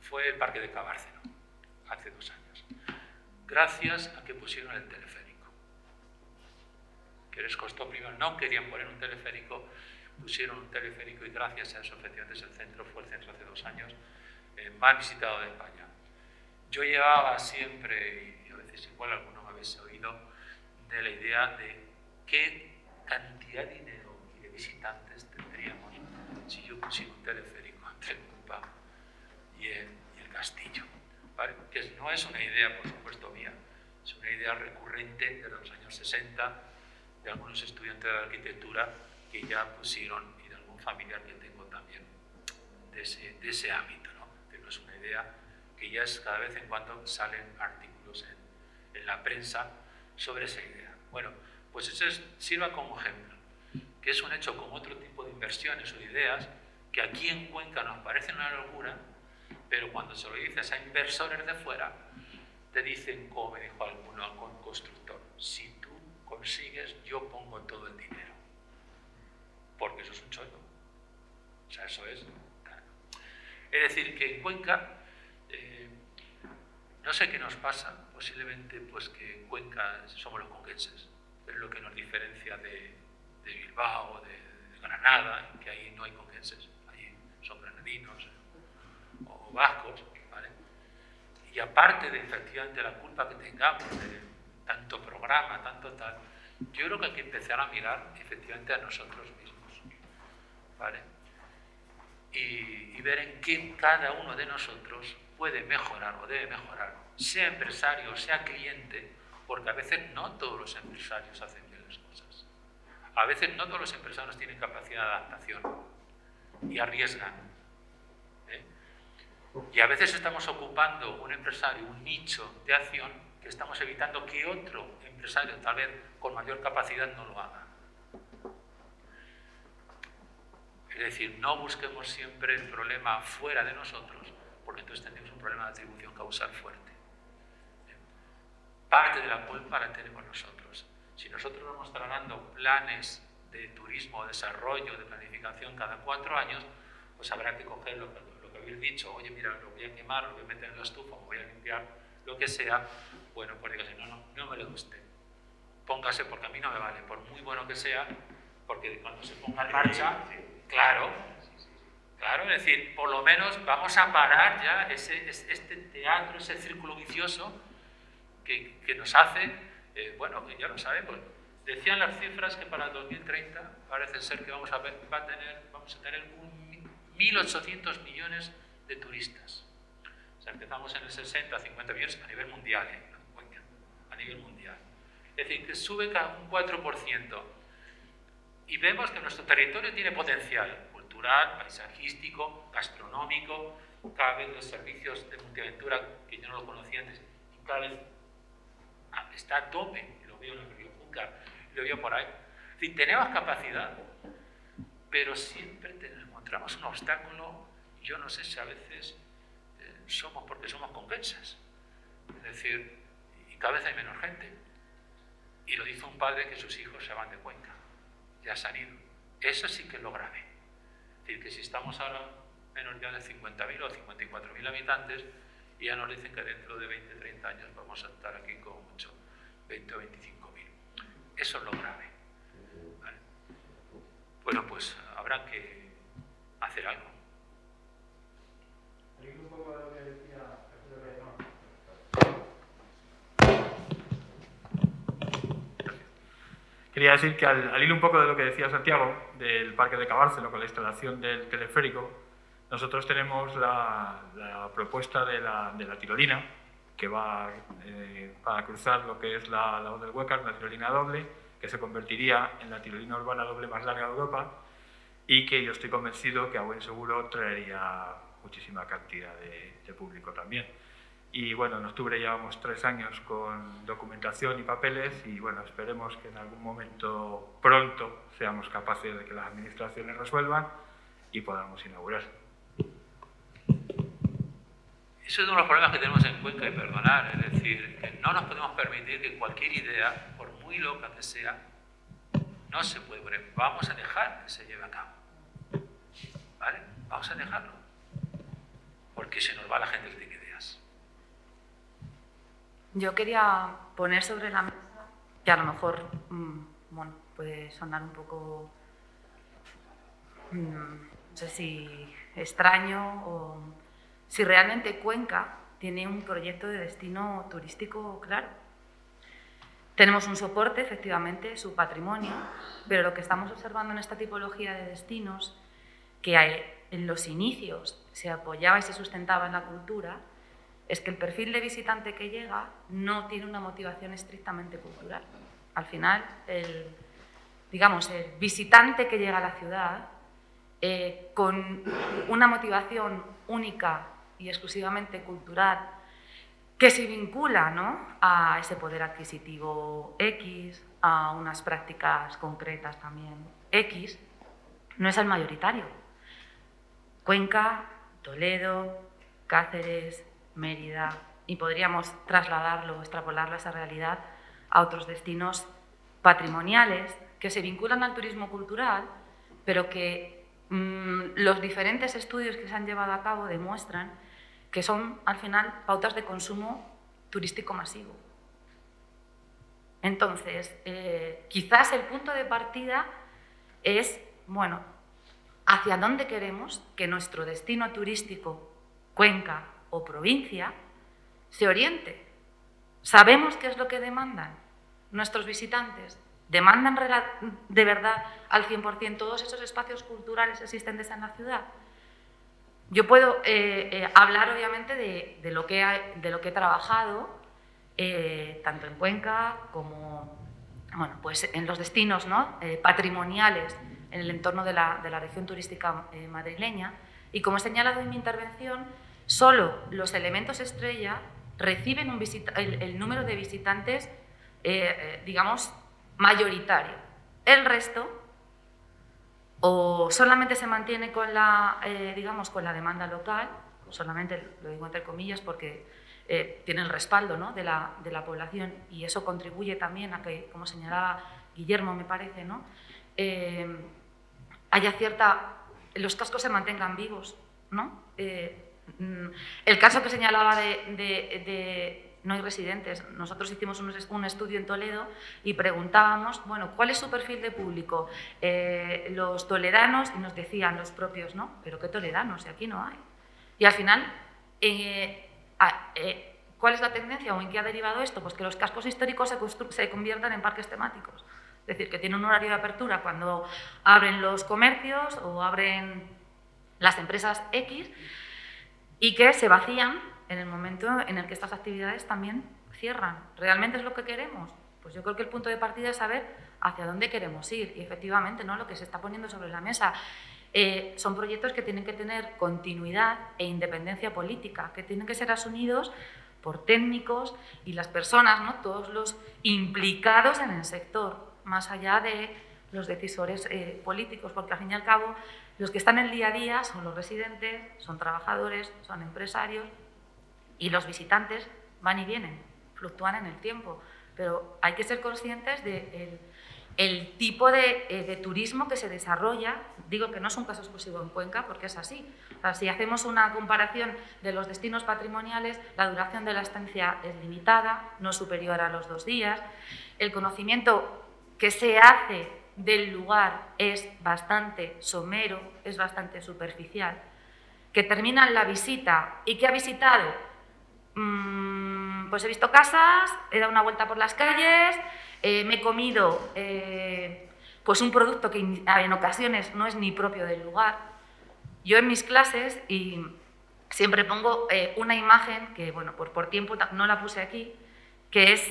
fue el Parque de Cabárceno, hace 2 años, gracias a que pusieron el teleférico, que les costó primero, no querían poner un teleférico, pusieron un teleférico, y gracias a eso, efectivamente, el centro fue el centro hace 2 años más visitado de España. Yo llevaba siempre, y a veces igual alguno me habéis oído, de la idea de qué cantidad de dinero y de visitantes tendríamos si yo pusiera un teleférico entre el MUPA y el castillo, ¿vale? Que no es una idea, por supuesto, mía, es una idea recurrente de los años 60 de algunos estudiantes de arquitectura que ya pusieron, y de algún familiar que tengo también de ese ámbito, ¿no? Pero es una idea que ya es, cada vez en cuando salen artículos en la prensa sobre esa idea. Bueno, pues eso sirva como ejemplo, que es un hecho con otro tipo de inversiones o ideas que aquí en Cuenca nos parecen una locura, pero cuando se lo dices a inversores de fuera, te dicen, como me dijo alguno, con constructor, si tú consigues, yo pongo todo el dinero, porque eso es un chollo. O sea, eso es... Es decir, que en Cuenca, no sé qué nos pasa, posiblemente pues que en Cuenca somos los conquenses, es lo que nos diferencia de Bilbao, de Granada, que ahí no hay conquenses. albicenses, allí son granadinos o vascos, ¿vale? Y aparte de efectivamente la culpa que tengamos de tanto programa, tanto tal, yo creo que hay que empezar a mirar efectivamente a nosotros mismos, ¿vale? Y ver en qué cada uno de nosotros puede mejorar o debe mejorar, sea empresario, sea cliente, porque a veces no todos los empresarios hacen bien las cosas. A veces no todos los empresarios tienen capacidad de adaptación y arriesgan, ¿eh? Y a veces estamos ocupando un empresario, un nicho de acción que estamos evitando que otro empresario, tal vez con mayor capacidad, no lo haga. Es decir, no busquemos siempre el problema fuera de nosotros, porque entonces tendremos un problema de atribución causal fuerte. Parte de la culpa la tenemos nosotros. Si nosotros vamos trasladando planes de turismo, desarrollo, de planificación cada 4 años, pues habrá que coger lo que habéis dicho, oye, mira, lo voy a quemar, lo voy a meter en la estufa, lo voy a limpiar, lo que sea. Bueno, pues dígase, no me lo guste. Póngase, porque a mí no me vale, por muy bueno que sea, porque cuando se ponga en marcha, claro, es decir, por lo menos vamos a parar ya este teatro, ese círculo vicioso que nos hace, bueno, que ya lo sabemos. Decían las cifras que para el 2030 parece ser que vamos a tener 1.800 millones de turistas. O sea, empezamos en el 60, 50 millones a nivel mundial, a nivel mundial. Es decir, que sube cada un 4%. Y vemos que nuestro territorio tiene potencial cultural, paisajístico, gastronómico, cada vez los servicios de multiaventura que yo no lo conocía antes, y cada vez está a tope, lo veo en el río Júcar, lo veo por ahí. Es decir, tenemos capacidad, pero siempre encontramos un obstáculo, yo no sé si a veces somos porque somos convexas, es decir, y cada vez hay menos gente. Y lo dice un padre que sus hijos se van de Cuenca, ya se han ido. Eso sí que es lo grave. Es decir, que si estamos ahora menos ya de 50.000 o 54.000 habitantes, y ya nos dicen que dentro de 20, 30 años vamos a estar aquí con mucho, 20 o 25.000. Eso es lo grave. ¿Vale? Bueno, pues habrá que hacer algo. Un poco de lo que decía... Quería decir que al hilo un poco de lo que decía Santiago, del Parque de Cabárcelo con la instalación del teleférico, nosotros tenemos la propuesta de la tirolina, que va para cruzar lo que es la Lago del Huécar, una tirolina doble, que se convertiría en la tirolina urbana doble más larga de Europa, y que yo estoy convencido que a buen seguro traería muchísima cantidad de público también. Y bueno, en octubre llevamos 3 años con documentación y papeles y bueno, esperemos que en algún momento pronto seamos capaces de que las administraciones resuelvan y podamos inaugurar. Eso es uno de los problemas que tenemos en Cuenca, y perdonar, es decir, que no nos podemos permitir que cualquier idea, por muy loca que sea, no se puede poner. Vamos a dejar que se lleve a cabo. ¿Vale? Vamos a dejarlo. Porque se nos va la gente que tiene ideas. Yo quería poner sobre la mesa, que a lo mejor bueno, puede sonar un poco, no sé si extraño o si realmente Cuenca tiene un proyecto de destino turístico claro. Tenemos un soporte, efectivamente, su patrimonio, pero lo que estamos observando en esta tipología de destinos, que en los inicios se apoyaba y se sustentaba en la cultura, es que el perfil de visitante que llega no tiene una motivación estrictamente cultural. Al final, el visitante que llega a la ciudad con una motivación única y exclusivamente cultural que se vincula, ¿no?, a ese poder adquisitivo X, a unas prácticas concretas también X, no es el mayoritario. Cuenca, Toledo, Cáceres, Mérida, y podríamos trasladarlo, extrapolarlo a esa realidad a otros destinos patrimoniales que se vinculan al turismo cultural, pero que los diferentes estudios que se han llevado a cabo demuestran que son, al final, pautas de consumo turístico masivo. Entonces, quizás el punto de partida es, bueno, hacia dónde queremos que nuestro destino turístico, Cuenca o provincia, se oriente. ¿Sabemos qué es lo que demandan nuestros visitantes? ¿Demandan de verdad al 100% todos esos espacios culturales existentes en la ciudad? Yo puedo hablar, obviamente, de lo que he trabajado, tanto en Cuenca como pues en los destinos, ¿no?, patrimoniales en el entorno de la región turística madrileña. Y como he señalado en mi intervención, solo los elementos estrella reciben el número de visitantes, digamos, mayoritario. El resto o solamente se mantiene con digamos, con la demanda local, solamente lo digo entre comillas porque tiene el respaldo, ¿no?, de la población, y eso contribuye también a que, como señalaba Guillermo, me parece, ¿no?, los cascos se mantengan vivos, ¿no? El caso que señalaba de no hay residentes. Nosotros hicimos un estudio en Toledo y preguntábamos, bueno, ¿cuál es su perfil de público? Los toledanos, y nos decían los propios, ¿no? ¿Pero qué toledanos? Si aquí no hay. Y al final, ¿cuál es la tendencia o en qué ha derivado esto? Pues que los cascos históricos se conviertan en parques temáticos. Es decir, que tienen un horario de apertura cuando abren los comercios o abren las empresas X y que se vacían en el momento en el que estas actividades también cierran. ¿Realmente es lo que queremos? Pues yo creo que el punto de partida es saber hacia dónde queremos ir. Y efectivamente, ¿no?, lo que se está poniendo sobre la mesa son proyectos que tienen que tener continuidad e independencia política, que tienen que ser asumidos por técnicos y las personas, ¿no?, todos los implicados en el sector, más allá de los decisores políticos, porque al fin y al cabo los que están en el día a día son los residentes, son trabajadores, son empresarios, y los visitantes van y vienen, fluctúan en el tiempo, pero hay que ser conscientes del tipo de turismo que se desarrolla. Digo que no es un caso exclusivo en Cuenca, porque es así. O sea, si hacemos una comparación de los destinos patrimoniales, la duración de la estancia es limitada, no superior a los 2 días, el conocimiento que se hace del lugar es bastante somero, es bastante superficial, que termina en la visita y que ha visitado. Pues he visto casas, he dado una vuelta por las calles, me he comido pues un producto que en ocasiones no es ni propio del lugar. Yo en mis clases, y siempre pongo una imagen que, bueno, por tiempo no la puse aquí, que es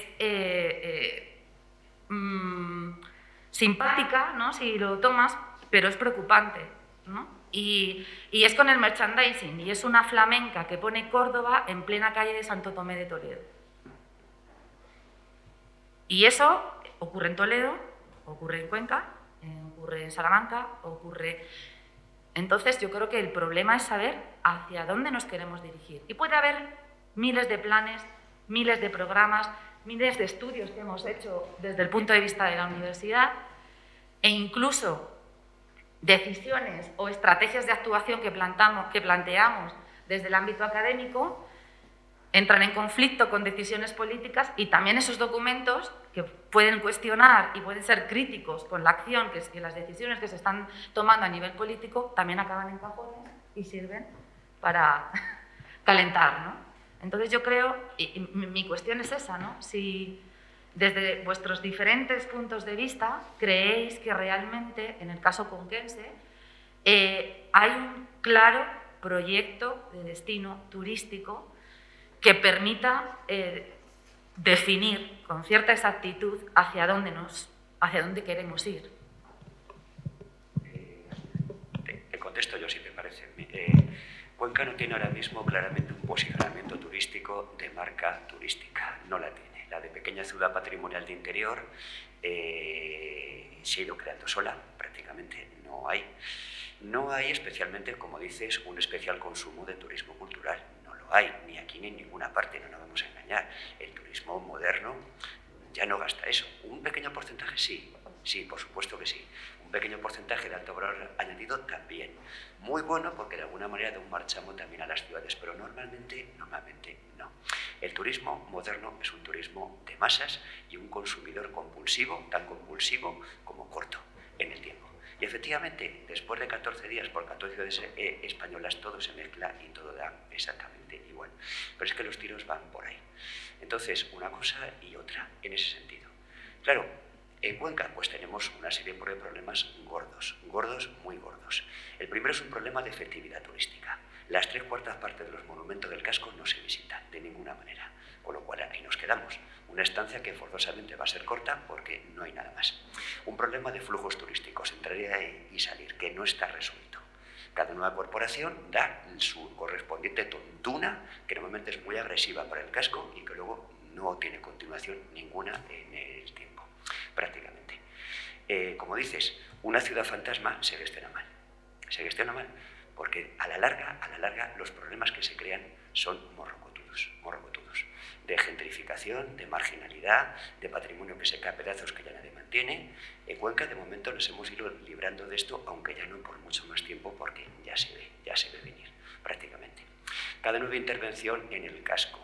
simpática, ¿no?, si lo tomas, pero es preocupante, ¿no? Y es con el merchandising, y es una flamenca que pone Córdoba en plena calle de Santo Tomé de Toledo. Y eso ocurre en Toledo, ocurre en Cuenca, ocurre en Salamanca, ocurre... Entonces yo creo que el problema es saber hacia dónde nos queremos dirigir. Y puede haber miles de planes, miles de programas, miles de estudios que hemos hecho desde el punto de vista de la universidad, e incluso decisiones o estrategias de actuación que planteamos desde el ámbito académico, entran en conflicto con decisiones políticas, y también esos documentos que pueden cuestionar y pueden ser críticos con la acción que las decisiones que se están tomando a nivel político también acaban en cajones y sirven para calentar, ¿no? Entonces yo creo, y mi cuestión es esa, ¿no? Si desde vuestros diferentes puntos de vista creéis que realmente, en el caso conquense, hay un claro proyecto de destino turístico que permita definir con cierta exactitud hacia dónde queremos ir. Te contesto yo, si te parece. Cuenca no tiene ahora mismo claramente un posicionamiento turístico de marca turística, no la tiene. La de pequeña ciudad patrimonial de interior se ha ido creando sola, prácticamente no hay. No hay especialmente, como dices, un especial consumo de turismo cultural. No lo hay, ni aquí ni en ninguna parte, no nos vamos a engañar. El turismo moderno ya no gasta eso. Un pequeño porcentaje sí, sí, por supuesto que sí. Un pequeño porcentaje de alto valor añadido también. Muy bueno porque de alguna manera da un marchamo también a las ciudades, pero normalmente no. El turismo moderno es un turismo de masas y un consumidor compulsivo, tan compulsivo como corto en el tiempo. Y efectivamente, después de 14 días por 14 ciudades españolas, todo se mezcla y todo da exactamente igual. Pero es que los tiros van por ahí. Entonces, una cosa y otra en ese sentido. Claro, en Cuenca pues tenemos una serie de problemas gordos, muy gordos. El primero es un problema de efectividad turística. Las 3/4 partes de los monumentos del casco no se visitan de ninguna manera, con lo cual ahí nos quedamos. Una estancia que forzosamente va a ser corta porque no hay nada más. Un problema de flujos turísticos, entrar y salir, que no está resuelto. Cada nueva corporación da su correspondiente tontuna, que normalmente es muy agresiva para el casco y que luego no tiene continuación ninguna en el tiempo, prácticamente. Como dices, una ciudad fantasma se gestiona mal. Se gestiona mal porque a la larga, los problemas que se crean son morrocotudos, de gentrificación, de marginalidad, de patrimonio que se cae a pedazos que ya nadie mantiene. En Cuenca, de momento, nos hemos ido librando de esto, aunque ya no por mucho más tiempo, porque ya se ve venir, prácticamente. Cada nueva intervención en el casco,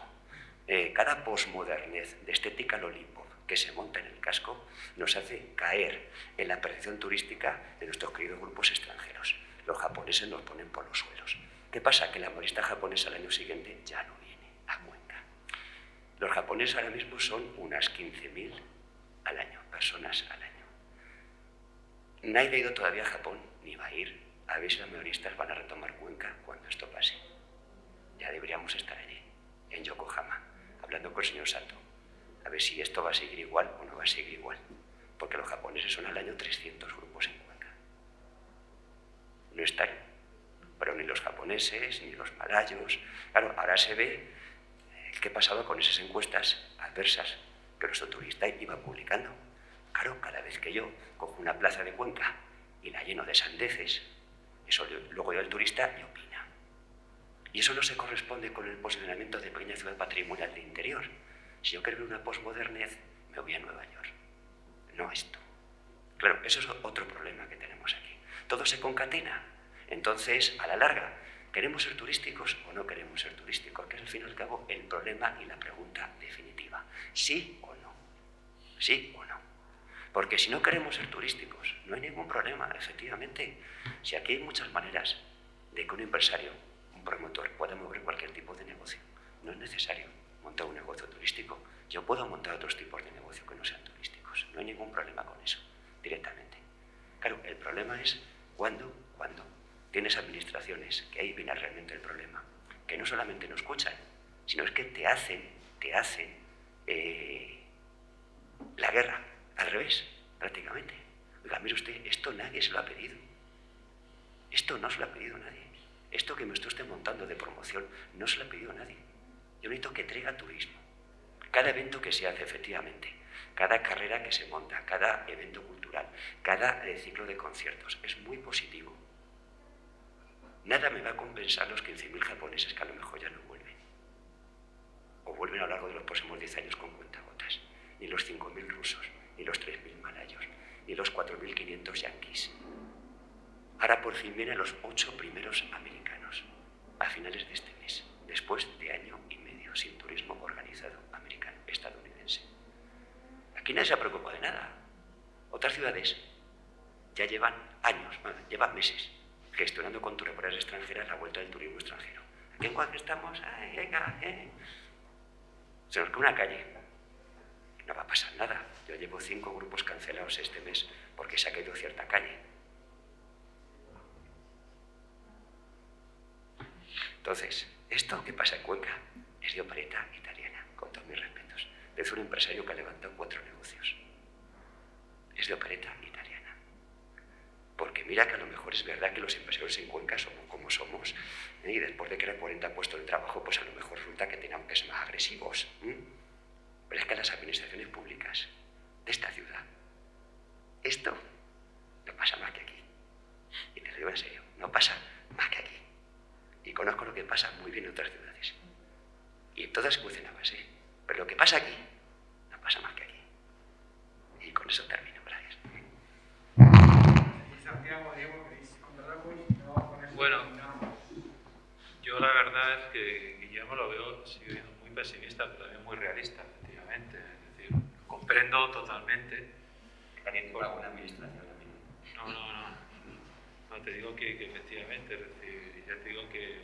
cada posmodernez de estética lollipop que se monta en el casco, nos hace caer en la percepción turística de nuestros queridos grupos extranjeros. Los japoneses nos ponen por los suelos. ¿Qué pasa? Que la modista japonesa al año siguiente ya no viene a Cuenca. Los japoneses ahora mismo son unas 15.000 al año, personas al año. Nadie ha ido todavía a Japón, ni va a ir. A ver si los mayoristas van a retomar Cuenca cuando esto pase. Ya deberíamos estar allí, en Yokohama, hablando con el señor Sato. A ver si esto va a seguir igual o no va a seguir igual. Porque los japoneses son al año 300 grupos en Cuenca. No están, pero ni los japoneses, ni los malayos. Claro, ahora se ve qué pasaba con esas encuestas adversas que nuestro turista iba publicando. Claro, cada vez que yo cojo una plaza de Cuenca y la lleno de sandeces, eso luego yo el turista y opina. Y eso no se corresponde con el posicionamiento de pequeña ciudad patrimonial de interior. Si yo quiero ver una posmodernez, me voy a Nueva York. No esto. Claro, eso es otro problema que tenemos aquí. Todo se concatena. Entonces, a la larga, ¿queremos ser turísticos o no queremos ser turísticos? Que es al fin y al cabo el problema y la pregunta definitiva. ¿Sí o no? ¿Sí o no? Porque si no queremos ser turísticos, no hay ningún problema, efectivamente. Si aquí hay muchas maneras de que un empresario, un promotor, pueda mover cualquier tipo de negocio. No es necesario montar un negocio turístico. Yo puedo montar otros tipos de negocio que no sean turísticos. No hay ningún problema con eso, directamente. Claro, el problema es cuando tienes administraciones, que ahí viene realmente el problema, que no solamente no escuchan, sino es que te hacen la guerra, al revés, prácticamente. Oiga, mire usted, esto nadie se lo ha pedido. Esto no se lo ha pedido nadie. Esto que me estoy montando de promoción no se lo ha pedido nadie. Yo necesito que traiga turismo. Cada evento que se hace, efectivamente, cada carrera que se monta, cada evento cultural, cada ciclo de conciertos, es muy positivo. Nada me va a compensar los 15.000 japoneses que a lo mejor ya no vuelven. O vuelven a lo largo de los próximos 10 años con cuentagotas. Ni los 5.000 rusos, ni los 3.000 malayos, ni los 4.500 yanquis. Ahora por fin vienen los 8 primeros americanos, a finales de este mes, después de año y medio sin turismo organizado americano, estadounidense. Aquí nadie se ha preocupado de nada. Otras ciudades ya llevan años, llevan meses, gestionando con turoperadores extranjeras la vuelta del turismo extranjero. Aquí en Cuenca estamos, ay, venga, se nos queda una calle. No va a pasar nada. Yo llevo 5 grupos cancelados este mes porque se ha caído cierta calle. Entonces, esto que pasa en Cuenca es de opereta italiana, con todos mis respetos. Es un empresario que ha levantado 4 negocios. Es de opereta italiana. Porque mira que a lo mejor es verdad que los empresarios en Cuenca somos como somos, y después de crear 40 puestos de trabajo, pues a lo mejor resulta que tenemos que ser más agresivos. Pero es que las administraciones públicas de esta ciudad, esto no pasa más que aquí. Y te lo digo en serio, no pasa más que aquí. Y conozco lo que pasa muy bien en otras ciudades. Y en todas funcionaba así. Pero lo que pasa aquí, no pasa más que aquí. Y con eso termino, gracias. Bueno, yo la verdad es que Guillermo lo veo, sigue siendo muy pesimista, pero también muy realista, efectivamente. Es decir, comprendo totalmente. También por alguna administración. No. te digo que efectivamente, es decir, ya te digo que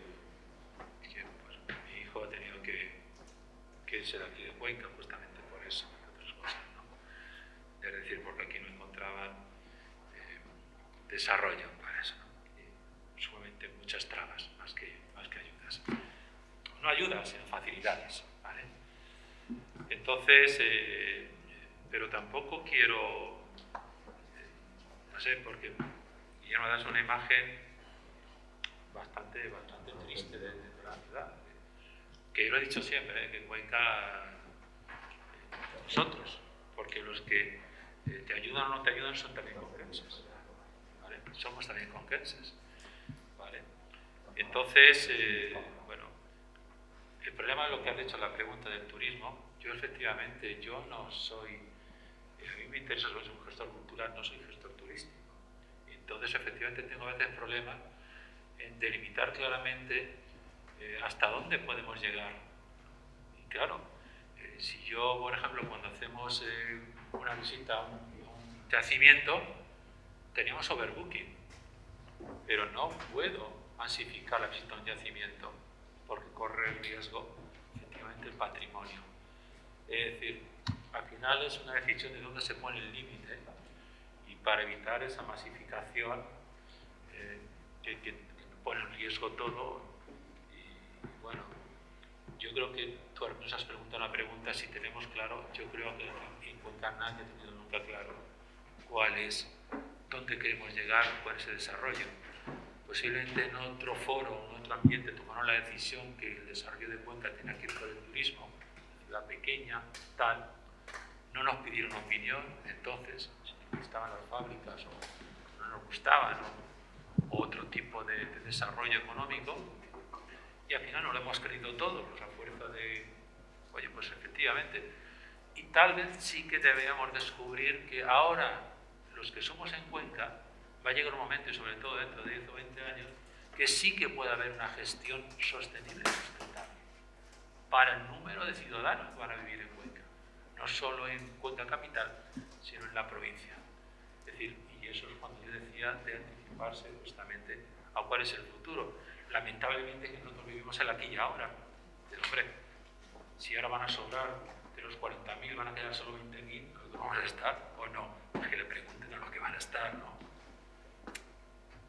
pues, mi hijo ha tenido que ser aquí de Cuenca justamente por eso, entre otras cosas, ¿no? Es decir, porque aquí no encontraban desarrollo para eso, ¿no? Y sumamente muchas trabas, más que ayudas. No ayudas, sino facilidades, ¿vale? Entonces, pero tampoco quiero, no sé, porque ya me das una imagen bastante triste de la ciudad. Que yo lo he dicho siempre, que en Cuenca, nosotros, porque los que te ayudan o no te ayudan son también conquenses, ¿vale? Somos también conquenses, ¿vale? Entonces, bueno, el problema es lo que has dicho en la pregunta del turismo. Yo efectivamente, yo no soy, a mí me interesa ser un gestor cultural, no soy gestor turístico. Entonces, efectivamente, tengo a veces problemas en delimitar claramente hasta dónde podemos llegar. Y claro, si yo, por ejemplo, cuando hacemos una visita a un yacimiento, teníamos overbooking, pero no puedo masificar la visita a un yacimiento porque corre el riesgo, efectivamente, el patrimonio. Es decir, al final es una decisión de dónde se pone el límite, y para evitar esa masificación que pone en riesgo todo. Bueno, yo creo que tú nos has preguntado una pregunta, si tenemos claro, yo creo que en Cuenca nadie ha tenido nunca claro cuál es, dónde queremos llegar, cuál es el desarrollo. Posiblemente en otro foro, en otro ambiente, tomaron la decisión que el desarrollo de Cuenca tenía que ir por el turismo, una ciudad pequeña, tal. No nos pidieron opinión, entonces, si nos gustaban las fábricas o no nos gustaban, o otro tipo de desarrollo económico. Y al final no lo hemos querido todo, pues a fuerza de, oye, pues efectivamente. Y tal vez sí que deberíamos descubrir que ahora, los que somos en Cuenca, va a llegar un momento, y sobre todo dentro de 10 o 20 años, que sí que puede haber una gestión sostenible y sustentable para el número de ciudadanos que van a vivir en Cuenca. No solo en Cuenca capital, sino en la provincia. Es decir, y eso es cuando yo decía de anticiparse justamente a cuál es el futuro. Lamentablemente que nosotros vivimos el aquí y ahora. Pero hombre, si ahora van a sobrar de los 40.000, van a quedar solo 20.000, ¿nosotros vamos a estar o no? Es que le pregunten a los que van a estar, ¿no?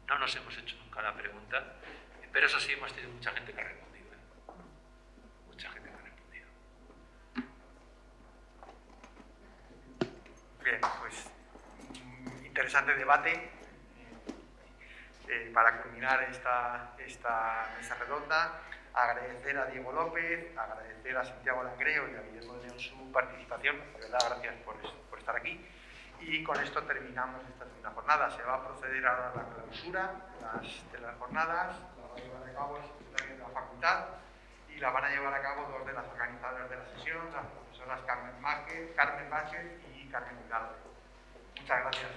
No nos hemos hecho nunca la pregunta, pero eso sí, hemos tenido mucha gente que ha respondido, ¿eh? Mucha gente que ha respondido. Bien, pues interesante debate. Para culminar esta mesa redonda, agradecer a Diego López, agradecer a Santiago Langreo y a Guillermo de León su participación. De verdad, gracias por estar aquí. Y con esto terminamos esta segunda jornada. Se va a proceder ahora a la clausura de las jornadas, la va a llevar a cabo el secretario de la facultad y la van a llevar a cabo dos de las organizadoras de la sesión, las profesoras Carmen Vázquez y Carmen Hidalgo. Muchas gracias.